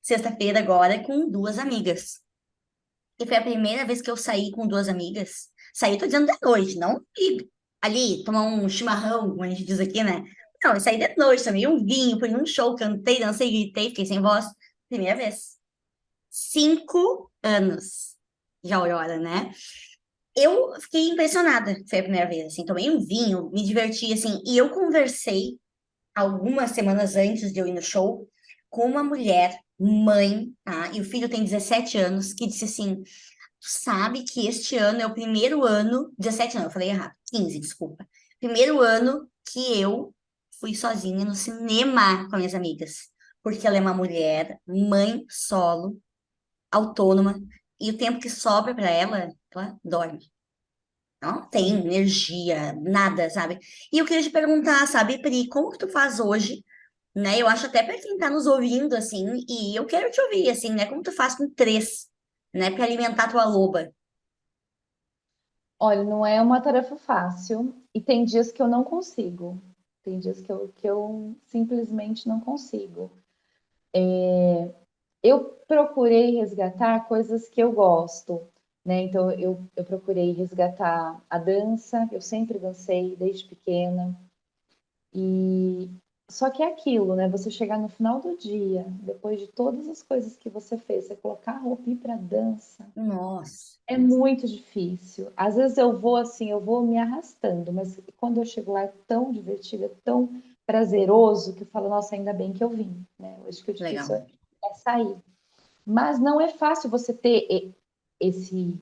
sexta-feira agora com duas amigas. E foi a primeira vez que eu saí com duas amigas. Saí, tô dizendo, da noite, não ir ali tomar um chimarrão, como a gente diz aqui, né? Não, eu saí de noite, tomei um vinho, fui num show, cantei, dancei, gritei, fiquei sem voz. Primeira vez. 5 anos de Aurora, né? Eu fiquei impressionada, foi a primeira vez, assim, tomei um vinho, me diverti, assim, e eu conversei algumas semanas antes de eu ir no show com uma mulher, mãe, tá? E o filho tem 17 anos, que disse assim: Tu sabe que este ano é o primeiro ano, 17 não, eu falei errado, 15, desculpa. Primeiro ano que eu fui sozinha no cinema com minhas amigas. Porque ela é uma mulher, mãe solo, autônoma, e o tempo que sobra para ela, ela dorme. Não tem Sim. energia, nada, sabe? E eu queria te perguntar, sabe, Pri, como que tu faz hoje, né? Eu acho até para quem tá nos ouvindo, assim, e eu quero te ouvir, assim, né? Como tu faz com três, né, para alimentar tua loba? Olha, não é uma tarefa fácil e tem dias que eu não consigo. Tem dias que eu simplesmente não consigo. Eu procurei resgatar coisas que eu gosto, né? Então, eu procurei resgatar a dança, eu sempre dancei desde pequena. E só que é aquilo, né? Você chegar no final do dia, depois de todas as coisas que você fez, você colocar a roupa e ir para dança, Nossa. é muito difícil. Às vezes eu vou assim, eu vou me arrastando, mas quando eu chego lá é tão divertido, é tão prazeroso que eu falo, nossa, ainda bem que eu vim, né? Hoje que o difícil Legal. é sair. Mas não é fácil você ter esse.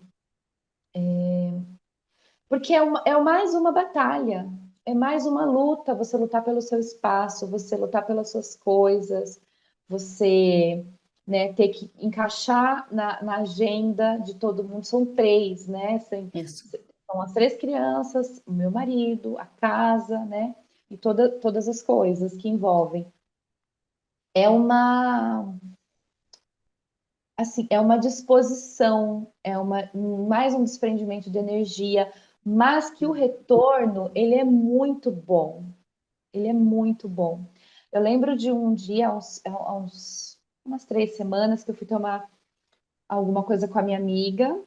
Porque é mais uma batalha, é mais uma luta. Você lutar pelo seu espaço, você lutar pelas suas coisas, você, né, ter que encaixar na agenda de todo mundo. São três, né? Isso. São as três crianças, o meu marido, a casa, né? E todas as coisas que envolvem. É uma assim, é uma disposição, mais um desprendimento de energia, mas que o retorno, ele é muito bom. Ele é muito bom. Eu lembro de um dia, umas 3 semanas, que eu fui tomar alguma coisa com a minha amiga,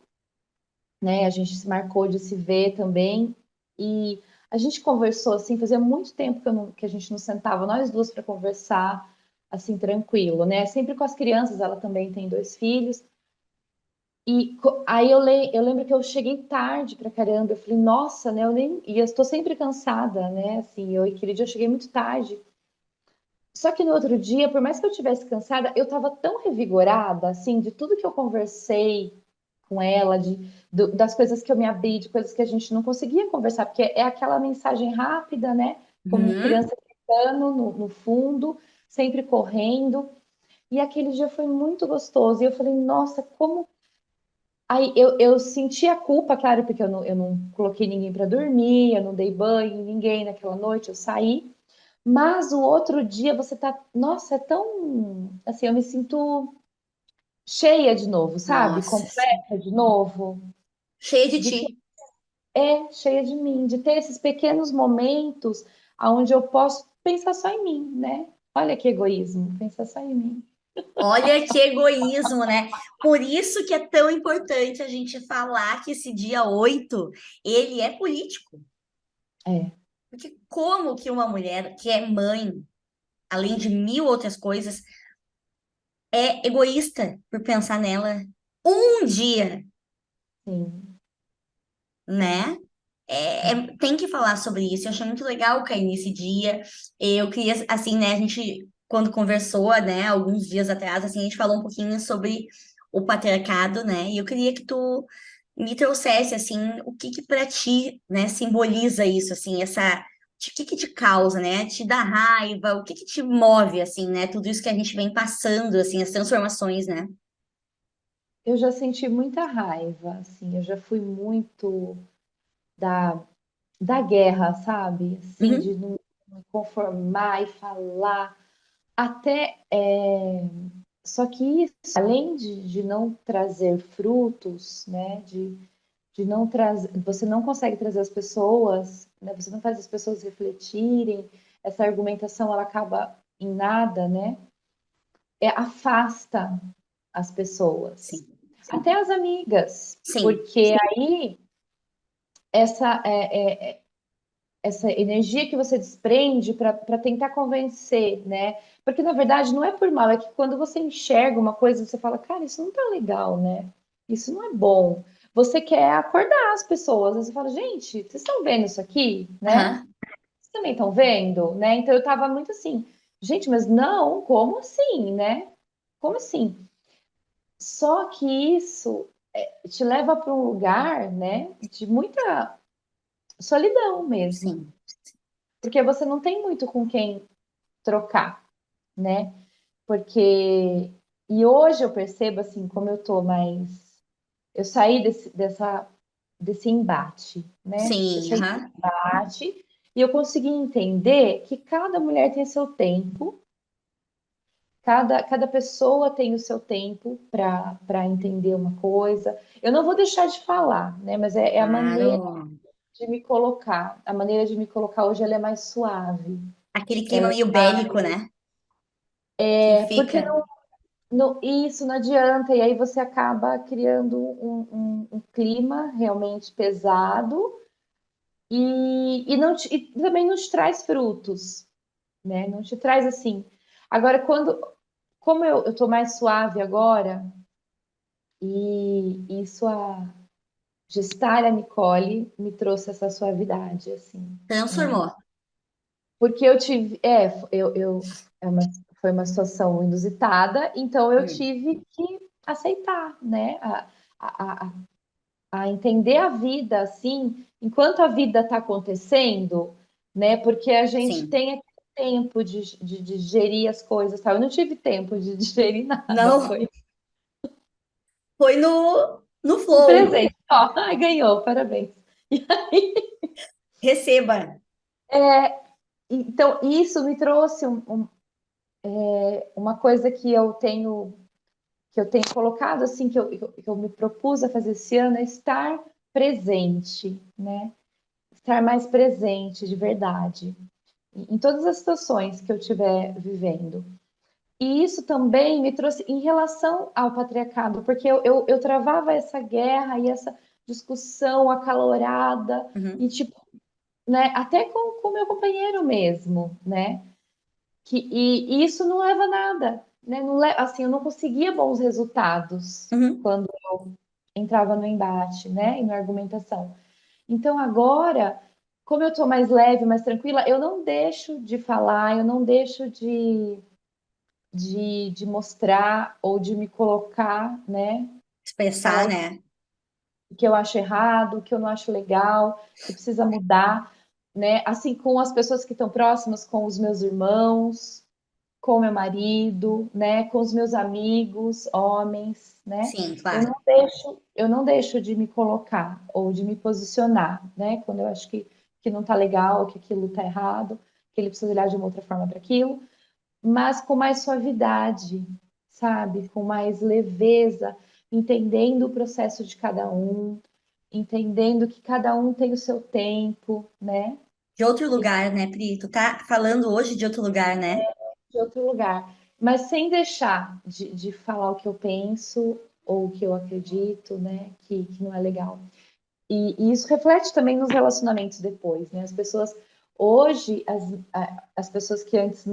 né? A gente se marcou de se ver também, e a gente conversou assim, fazia muito tempo que a gente não sentava, nós duas, para conversar assim, tranquilo, né? Sempre com as crianças, ela também tem dois filhos. E aí eu lembro que eu cheguei tarde pra caramba. Eu falei, nossa, né? E eu estou sempre cansada, né? Assim, aquele dia eu cheguei muito tarde. Só que no outro dia, por mais que eu tivesse cansada, eu estava tão revigorada, assim, de tudo que eu conversei com ela, das coisas que eu me abri, de coisas que a gente não conseguia conversar, porque é aquela mensagem rápida, né? Como Uhum. criança gritando no fundo, sempre correndo. E aquele dia foi muito gostoso. E eu falei, nossa, como. Aí eu senti a culpa, claro, porque eu não coloquei ninguém para dormir, eu não dei banho em ninguém naquela noite, eu saí. Mas o outro dia você tá, nossa, é tão, assim, eu me sinto cheia de novo, sabe? Nossa, sim. Completa de novo, Cheia de de ter, ti. cheia de mim, de ter esses pequenos momentos onde eu posso pensar só em mim, né? Olha que egoísmo, pensar só em mim. Olha que egoísmo, né? Por isso que é tão importante a gente falar que esse dia 8 ele é político. É, Porque como que uma mulher que é mãe, além de mil outras coisas, é egoísta por pensar nela um dia, sim. né? Tem que falar sobre isso. Eu achei muito legal cair nesse dia. Eu queria, assim, né? A gente, quando conversou, né, alguns dias atrás, assim, a gente falou um pouquinho sobre o patriarcado, né? E eu queria que tu me trouxesse, assim, o que que para ti, né, simboliza isso, assim, o que que te causa, né? Te dá raiva, o que que te move, assim, né? Tudo isso que a gente vem passando, assim, as transformações, né? Eu já senti muita raiva, assim, eu já fui muito da, da guerra, sabe? Assim, Uhum, de não me conformar e falar. Até. Só que isso, além de não trazer frutos, né? De não trazer. Você não consegue trazer as pessoas, né? Você não faz as pessoas refletirem. Essa argumentação ela acaba em nada, né? afasta as pessoas, Sim, até as amigas, sim, porque aí essa essa energia que você desprende para tentar convencer, né? Porque na verdade não é por mal, é que quando você enxerga uma coisa, você fala, cara, isso não tá legal, né? Isso não é bom. Você quer acordar as pessoas, você fala, gente, vocês estão vendo isso aqui, né? aham, Vocês também estão vendo, né? Então eu tava muito assim, gente, mas não, como assim, né? Como assim? Só que isso te leva para um lugar, né, de muita solidão mesmo, sim. porque você não tem muito com quem trocar, né? Porque e hoje eu percebo assim, como eu tô mais, eu saí desse embate, né? Eu Sim, saí desse aham. embate e eu consegui entender que cada mulher tem seu tempo. Cada pessoa tem o seu tempo para entender uma coisa. Eu não vou deixar de falar, né? Mas é a maneira Claro. de me colocar. A maneira de me colocar hoje ela é mais suave. Aquele clima Ela meio bélico, né? Que porque fica. isso não adianta. E aí você acaba criando um clima realmente pesado e também não te traz frutos, né? Não te traz assim. Agora, como eu estou mais suave agora, e isso a gestar a Nicole me trouxe essa suavidade, assim, né? Transformou. Porque eu tive, é uma, foi uma situação inusitada, então eu Hum, tive que aceitar, né? A, a, a entender a vida, assim, enquanto a vida está acontecendo, né? Porque a gente sim. tem aquele tempo de digerir as coisas, tá? Eu não tive tempo de digerir nada, Não, foi foi no um flow. presente. Ó, ai, ganhou, parabéns. E aí, Receba. então, isso me trouxe uma coisa que eu tenho colocado assim, que eu me propus a fazer esse ano, é estar presente, né? Estar mais presente de verdade, em todas as situações que eu estiver vivendo. E isso também me trouxe em relação ao patriarcado, porque eu travava essa guerra e essa discussão acalorada, Uhum. e tipo, né, até com o meu companheiro mesmo, né? E isso não leva a nada, né? Não assim, eu não conseguia bons resultados Uhum. quando entrava no embate, né? E na argumentação. Então agora, como eu estou mais leve, mais tranquila, eu não deixo de falar, eu não deixo de mostrar ou de me colocar, né? Expressar, Falar né? o que eu acho errado, o que eu não acho legal, que precisa mudar, né? Assim com as pessoas que estão próximas, com os meus irmãos, com meu marido, né, com os meus amigos, homens, né? Sim, claro. Eu não deixo de me colocar ou de me posicionar, né? Quando eu acho que não tá legal, que aquilo tá errado, que ele precisa olhar de uma outra forma para aquilo, mas com mais suavidade, sabe? Com mais leveza, entendendo o processo de cada um, entendendo que cada um tem o seu tempo, né? De outro lugar, né, Pri? Tu tá falando hoje de outro lugar, né? De outro lugar, mas sem deixar de falar o que eu penso ou o que eu acredito, né, que não é legal. E isso reflete também nos relacionamentos depois, né? As pessoas, hoje, as pessoas que antes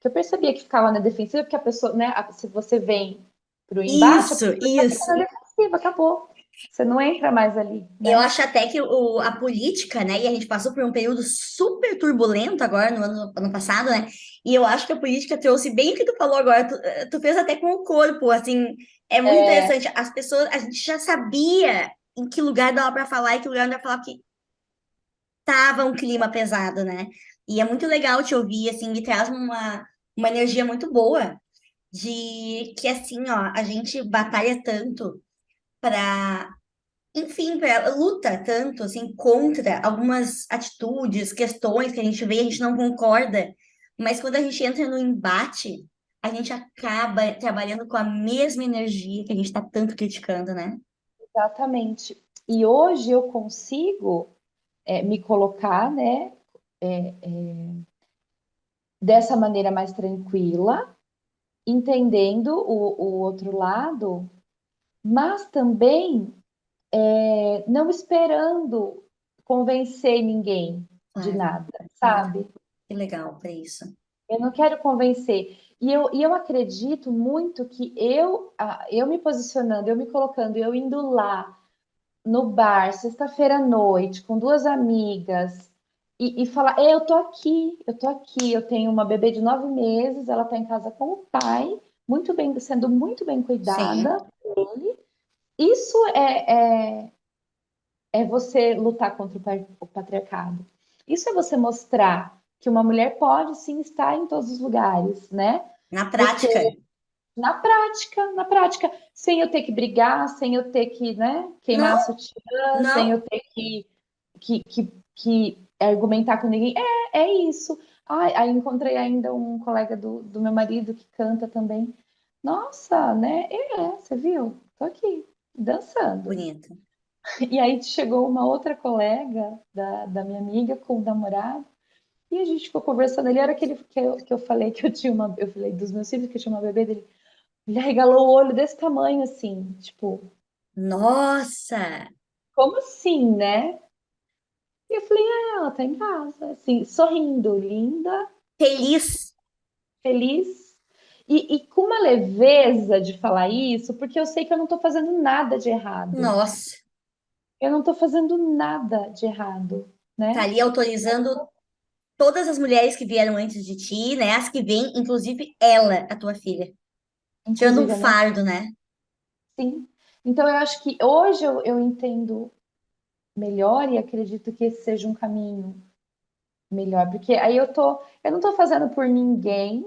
que eu percebia que ficavam na defensiva, porque a pessoa, né, se você vem para o embate, a Isso, pessoa já fica isso. na defensiva, acabou. Você não entra mais ali, Eu né? acho até que a política, né, e a gente passou por um período super turbulento agora, no ano passado, né, e eu acho que a política trouxe bem o que tu falou agora, tu fez até com o corpo, assim, é muito É, interessante, as pessoas, a gente já sabia em que lugar dava para falar e que lugar não dava para falar, porque tava um clima pesado, né, e é muito legal te ouvir, assim, me traz uma energia muito boa, de que, assim, ó, a gente batalha tanto para enfim, luta tanto assim contra algumas atitudes, questões que a gente vê, a gente não concorda, mas quando a gente entra no embate, a gente acaba trabalhando com a mesma energia que a gente está tanto criticando, né? exatamente. E hoje eu consigo me colocar, né, dessa maneira mais tranquila, entendendo o outro lado, mas também não esperando convencer ninguém de Claro, nada, claro. sabe? Que legal para isso. Eu não quero convencer. E eu acredito muito que eu me posicionando, eu me colocando, eu indo lá no bar, sexta-feira à noite, com duas amigas, e falar: eu tô aqui, eu tenho uma bebê de 9 meses, ela está em casa com o pai, muito bem, sendo muito bem Sim. cuidada por ele. Isso é você lutar contra o patriarcado. Isso é você mostrar que uma mulher pode sim estar em todos os lugares, né? Na Porque prática. na prática, sem eu ter que brigar, sem eu ter que, né, queimar a Não, sutiã, sem não. eu ter que argumentar com ninguém. É isso. Ai, aí encontrei ainda um colega do meu marido que canta também. Nossa, né? Você viu? Tô aqui, dançando. Bonito. E aí chegou uma outra colega da minha amiga com o namorado, e a gente ficou conversando. Ele era aquele que eu falei que eu tinha uma. Eu falei dos meus filhos que eu tinha uma bebê dele. Ele arregalou o olho desse tamanho, assim, tipo, Nossa, como assim, né? E eu falei, ela tá em casa, assim, sorrindo, linda, feliz. feliz. E com uma leveza de falar isso, porque eu sei que eu não tô fazendo nada de errado. Nossa, Eu não tô fazendo nada de errado, tá né? ali autorizando todas as mulheres que vieram antes de ti, né? As que vêm, inclusive ela, a tua filha. Tirando um Inclusive a minha. fardo, né? Sim. Então eu acho que hoje eu entendo melhor e acredito que esse seja um caminho melhor, porque aí eu não tô fazendo por ninguém,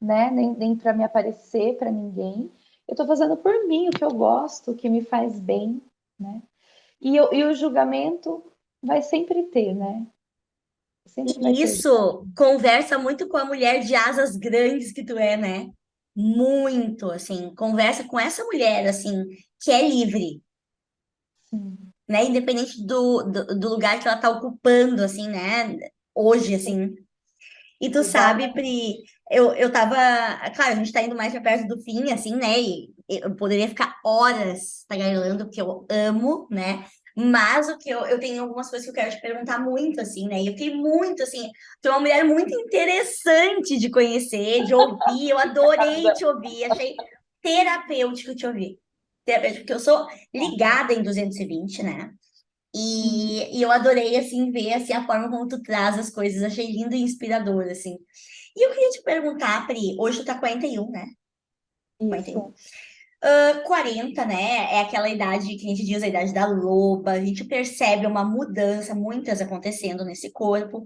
né? Nem para me aparecer para ninguém. Eu tô fazendo por mim, o que eu gosto, o que me faz bem, né? E o julgamento vai sempre ter, né? Sempre vai E ter. isso conversa muito com a mulher de asas grandes que tu é, né? Muito, assim, conversa com essa mulher, assim, que é livre, Sim, né? Independente do lugar que ela tá ocupando, assim, né? Hoje, sim, assim. E tu sabe, exatamente. Pri, eu tava. Claro, a gente tá indo mais pra perto do fim, assim, né? E eu poderia ficar horas tagarelando, porque eu amo, né? Mas o que eu tenho algumas coisas que eu quero te perguntar muito, assim, né? E eu fiquei muito, assim, tu é uma mulher muito interessante de conhecer, de ouvir. Eu adorei te ouvir, achei terapêutico te ouvir. Terapêutico, porque eu sou ligada em 220, né? Uhum. E eu adorei, assim, ver, assim, a forma como tu traz as coisas. Achei lindo e inspirador, assim. E eu queria te perguntar, Pri, hoje tu tá 41, né? 41. Isso. 40, né? É aquela idade que a gente diz a idade da loba. A gente percebe uma mudança, muitas acontecendo nesse corpo.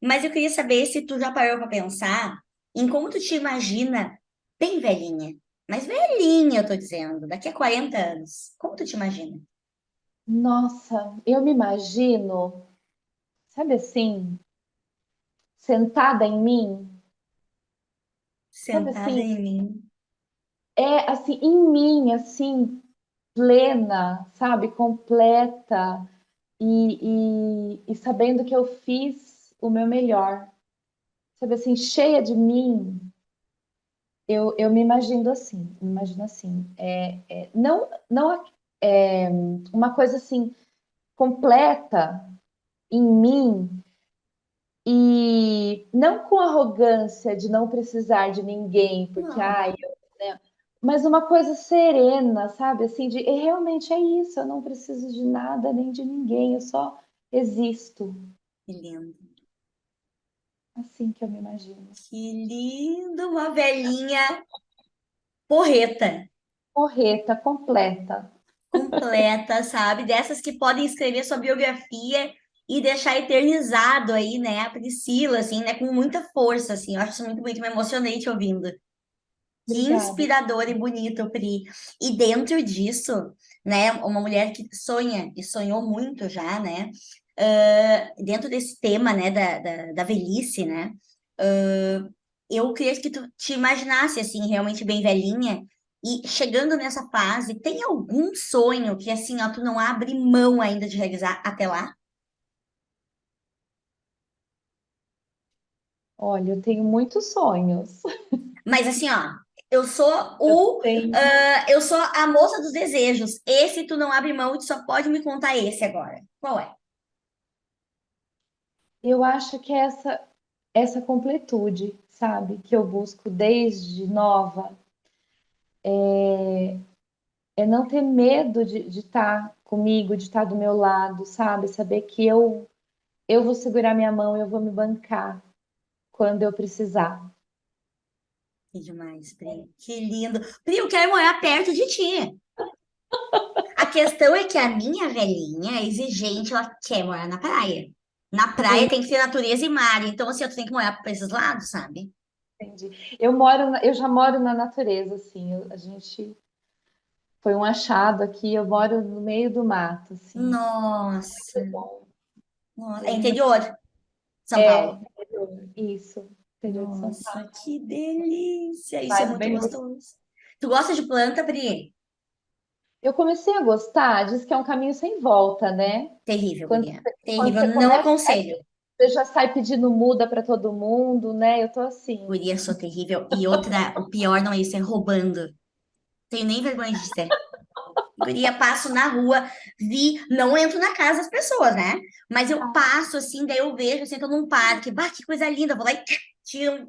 Mas eu queria saber se tu já parou pra pensar em como tu te imagina bem velhinha. Mas velhinha, eu tô dizendo, daqui a 40 anos. Como tu te imagina? Nossa, eu me imagino, sabe assim, sentada em mim, sabe Sentada assim, em mim. assim, em mim, assim, plena, sabe, completa e sabendo que eu fiz o meu melhor, sabe assim, cheia de mim. Eu me imagino assim, não uma coisa assim completa em mim e não com arrogância de não precisar de ninguém, porque Não, ai, né? Mas uma coisa serena, sabe? Assim, realmente é isso, eu não preciso de nada nem de ninguém, eu só existo. que lindo. Assim que eu me imagino. Que lindo, uma velhinha porreta, Porreta, completa. completa, sabe? Dessas que podem escrever sua biografia e deixar eternizado aí, né? A Priscila, assim, né? Com muita força, assim. Eu acho isso muito bonito, me emocionei te ouvindo. Que Obrigada. inspirador e bonito, Pri. E dentro disso, né? Uma mulher que sonha e sonhou muito já, né? Dentro desse tema, né? Da velhice, né? Eu queria que tu te imaginasse assim, realmente bem velhinha, e chegando nessa fase, tem algum sonho que assim, ó, tu não abre mão ainda de realizar até lá? Olha, eu tenho muitos sonhos. Mas assim, ó, Eu sou Tem. eu sou a moça dos desejos. Esse tu não abre mão e tu só pode me contar esse agora. Qual é? Eu acho que é essa completude, sabe? Que eu busco desde nova, é não ter medo de estar comigo, de estar do meu lado, sabe? Saber que eu vou segurar minha mão, eu vou me bancar quando eu precisar. Que demais, Pri. Que lindo. Pri, eu quero morar perto de ti. A questão é que a minha velhinha é exigente, ela quer morar na praia. Na praia Sim, tem que ter natureza e mar. Então, assim, tu tem que morar para esses lados, sabe? entendi. Eu já moro na natureza, assim. A gente foi um achado aqui. Eu moro no meio do mato, assim. Nossa, Muito bom. nossa. É Clima. interior, São É, Paulo. isso. Interior de São Paulo. Nossa, que delícia! Isso é Mas muito bem. gostoso. Tu gosta de planta, Pri? Eu comecei a gostar, diz que é um caminho sem volta, né? Terrível, Quando, guria. quando Terrível. você Não começa, aconselho. você já sai pedindo muda para todo mundo, né? Eu tô assim. Guria, sou terrível. E outra, o pior não é isso, é roubando. Tenho nem vergonha de dizer. Guria, passo na rua, não entro na casa das pessoas, né? Mas eu passo assim, daí eu vejo, assim, tô num parque, bah, que coisa linda, vou lá e tiro.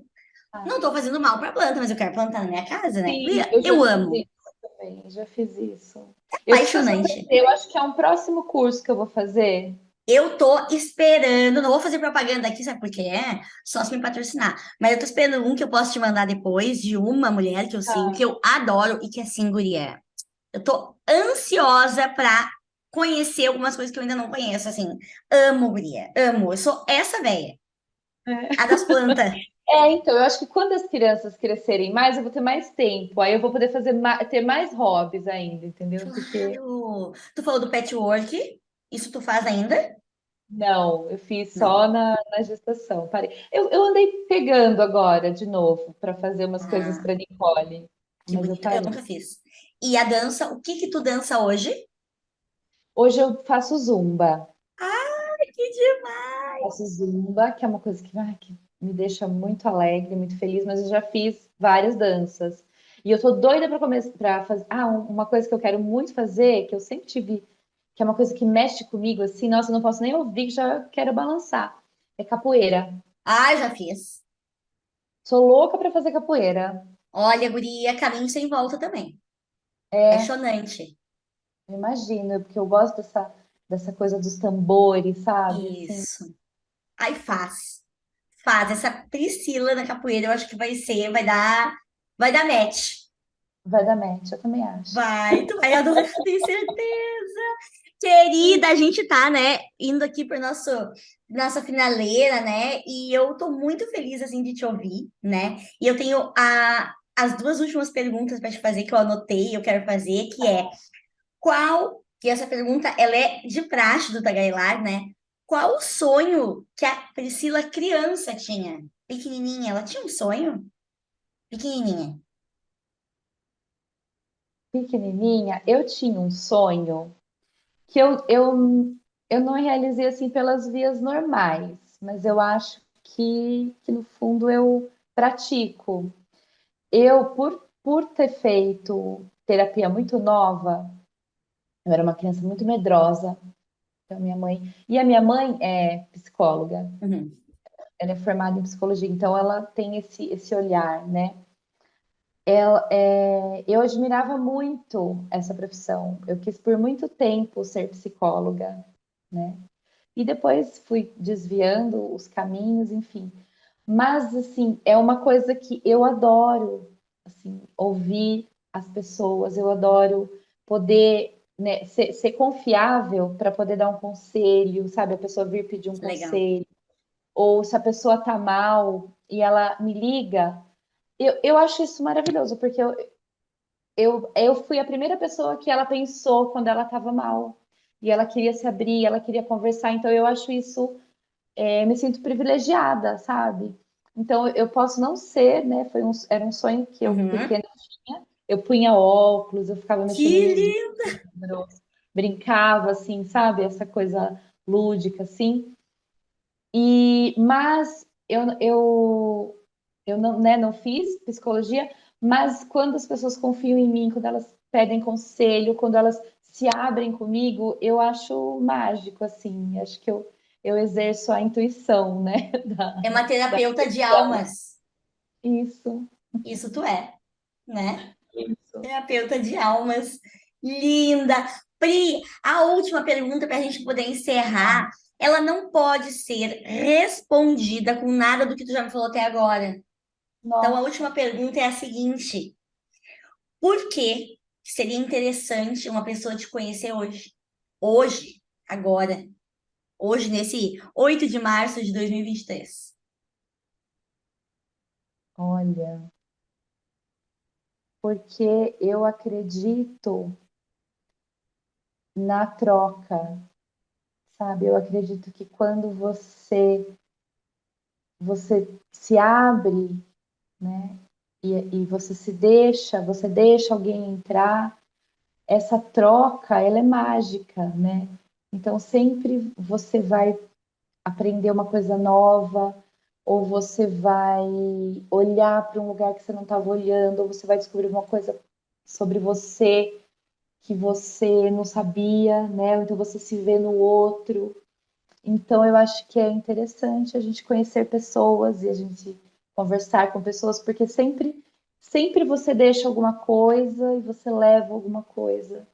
Não tô fazendo mal pra planta, mas eu quero plantar na minha casa, né? Sim, Guria, eu já eu fiz amo. isso também, já fiz isso. Eu preciso Apaixonante. aprender, eu acho que é um próximo curso que eu vou fazer. Eu tô esperando, não vou fazer propaganda aqui, sabe por quê? Só se me patrocinar. Mas eu tô esperando um que eu posso te mandar depois, de uma mulher que eu sigo, que eu adoro e que é assim, guria. Eu tô ansiosa pra conhecer algumas coisas que eu ainda não conheço, assim. Amo, guria, amo. Eu sou essa velha, a das plantas. Então, eu acho que quando as crianças crescerem mais, eu vou ter mais tempo. Aí eu vou poder ter mais hobbies ainda, entendeu? Porque Claro. Tu falou do patchwork, isso tu faz ainda? não, eu fiz Não. só na gestação. Parei. Eu andei pegando agora de novo para fazer umas coisas Ah, para Nicole, que mas eu bonito. Eu parei. nunca fiz. E a dança, o que que tu dança hoje? Hoje eu faço zumba. Que demais! Faço zumba, que é uma coisa que me deixa muito alegre, muito feliz, mas eu já fiz várias danças. E eu tô doida para começar para fazer. Uma coisa que eu quero muito fazer, que eu sempre tive, que é uma coisa que mexe comigo assim, nossa, eu não posso nem ouvir que já quero balançar. É capoeira. Ah, já fiz. Sou louca para fazer capoeira. Olha, guria, caminho sem volta também. É, Apaixonante. eu imagino, porque eu gosto dessa coisa dos tambores, sabe? Assim, Isso. Aí faz. Faz. Essa Priscila na capoeira, eu acho que vai dar match. vai dar match, eu também acho. Vai, tu vai adorar, tenho certeza. Querida, a gente tá, né, indo aqui para nossa finaleira, né? E eu tô muito feliz assim de te ouvir, né? E eu tenho as duas últimas perguntas para te fazer que eu anotei, eu quero fazer, que é que essa pergunta ela é de praxe do Tagarelar, né? Qual o sonho que a Priscila criança tinha? Pequenininha, ela tinha um sonho? Pequenininha. Pequenininha, eu tinha um sonho que eu não realizei assim pelas vias normais, mas eu acho que no fundo eu pratico. Por ter feito terapia muito nova, eu era uma criança muito medrosa, então e a minha mãe é psicóloga, Uhum. ela é formada em psicologia, então ela tem esse olhar, né? Eu admirava muito essa profissão. Eu quis por muito tempo ser psicóloga, né? E depois fui desviando os caminhos, enfim. Mas assim, é uma coisa que eu adoro, assim, ouvir as pessoas, eu adoro poder, né, ser confiável para poder dar um conselho, sabe? A pessoa vir pedir um Que legal. conselho, ou se a pessoa tá mal e ela me liga, eu acho isso maravilhoso, porque eu fui a primeira pessoa que ela pensou quando ela estava mal. E ela queria se abrir, ela queria conversar. Então, eu acho isso, eu me sinto privilegiada, sabe? Então, eu posso não ser, né? Era um sonho que eu Uhum. pequena tinha. Eu punha óculos, eu ficava Que mexendo nos lindo! livros, brincava, assim, sabe? Essa coisa lúdica, assim. Mas eu não, né, não fiz psicologia, Mas quando as pessoas confiam em mim, quando elas pedem conselho, quando elas se abrem comigo, eu acho mágico, assim. Acho que eu exerço a intuição, né? É uma Da terapeuta de almas. isso, Isso tu é, né? isso. Terapeuta de almas. Linda. Pri, a última pergunta para a gente poder encerrar, ela não pode ser respondida com nada do que tu já me falou até agora. Então, a Nossa, última pergunta é a seguinte: por que seria interessante uma pessoa te conhecer hoje? Hoje, agora, hoje, nesse 8 de março de 2023. olha, porque eu acredito na troca, sabe? Eu acredito que quando você se abre, né? E você deixa alguém entrar, essa troca, ela é mágica, né? Então sempre você vai aprender uma coisa nova, ou você vai olhar para um lugar que você não estava olhando, ou você vai descobrir uma coisa sobre você que você não sabia, né? Então você se vê no outro. Então eu acho que é interessante a gente conhecer pessoas e a gente conversar com pessoas, porque sempre você deixa alguma coisa e você leva alguma coisa.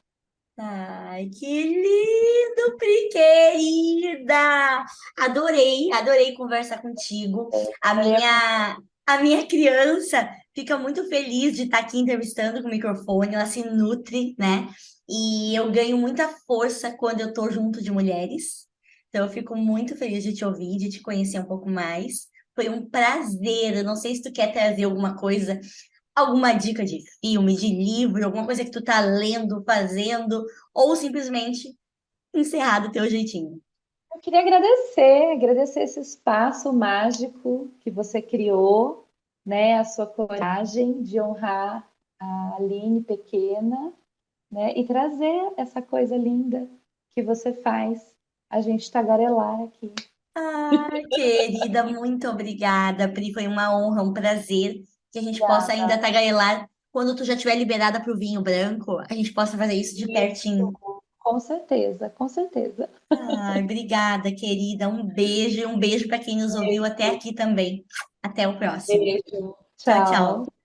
Ai, que lindo, Pri, querida! Adorei, adorei conversar contigo. A É, minha, a minha criança fica muito feliz de estar aqui entrevistando com o microfone, ela se nutre, né? E eu ganho muita força quando eu tô junto de mulheres. Então, eu fico muito feliz de te ouvir, de te conhecer um pouco mais. Foi um prazer. Eu não sei se tu quer trazer alguma coisa, alguma dica de filme, de livro, alguma coisa que tu tá lendo, fazendo, ou simplesmente encerrar do teu jeitinho. eu queria agradecer esse espaço mágico que você criou, né? A sua coragem de honrar a Aline pequena, né? E trazer essa coisa linda que você faz a gente tagarelar aqui. Ah, querida, muito obrigada, Pri. Foi uma honra, um prazer que a gente possa ainda tagarelar quando tu já estiver liberada para o vinho branco, a gente possa fazer isso de Isso, pertinho. com certeza, com certeza. Ai, obrigada, querida. Um beijo e um beijo para quem nos ouviu até aqui também. Até o próximo. Beijo, Tchau, tchau. tchau.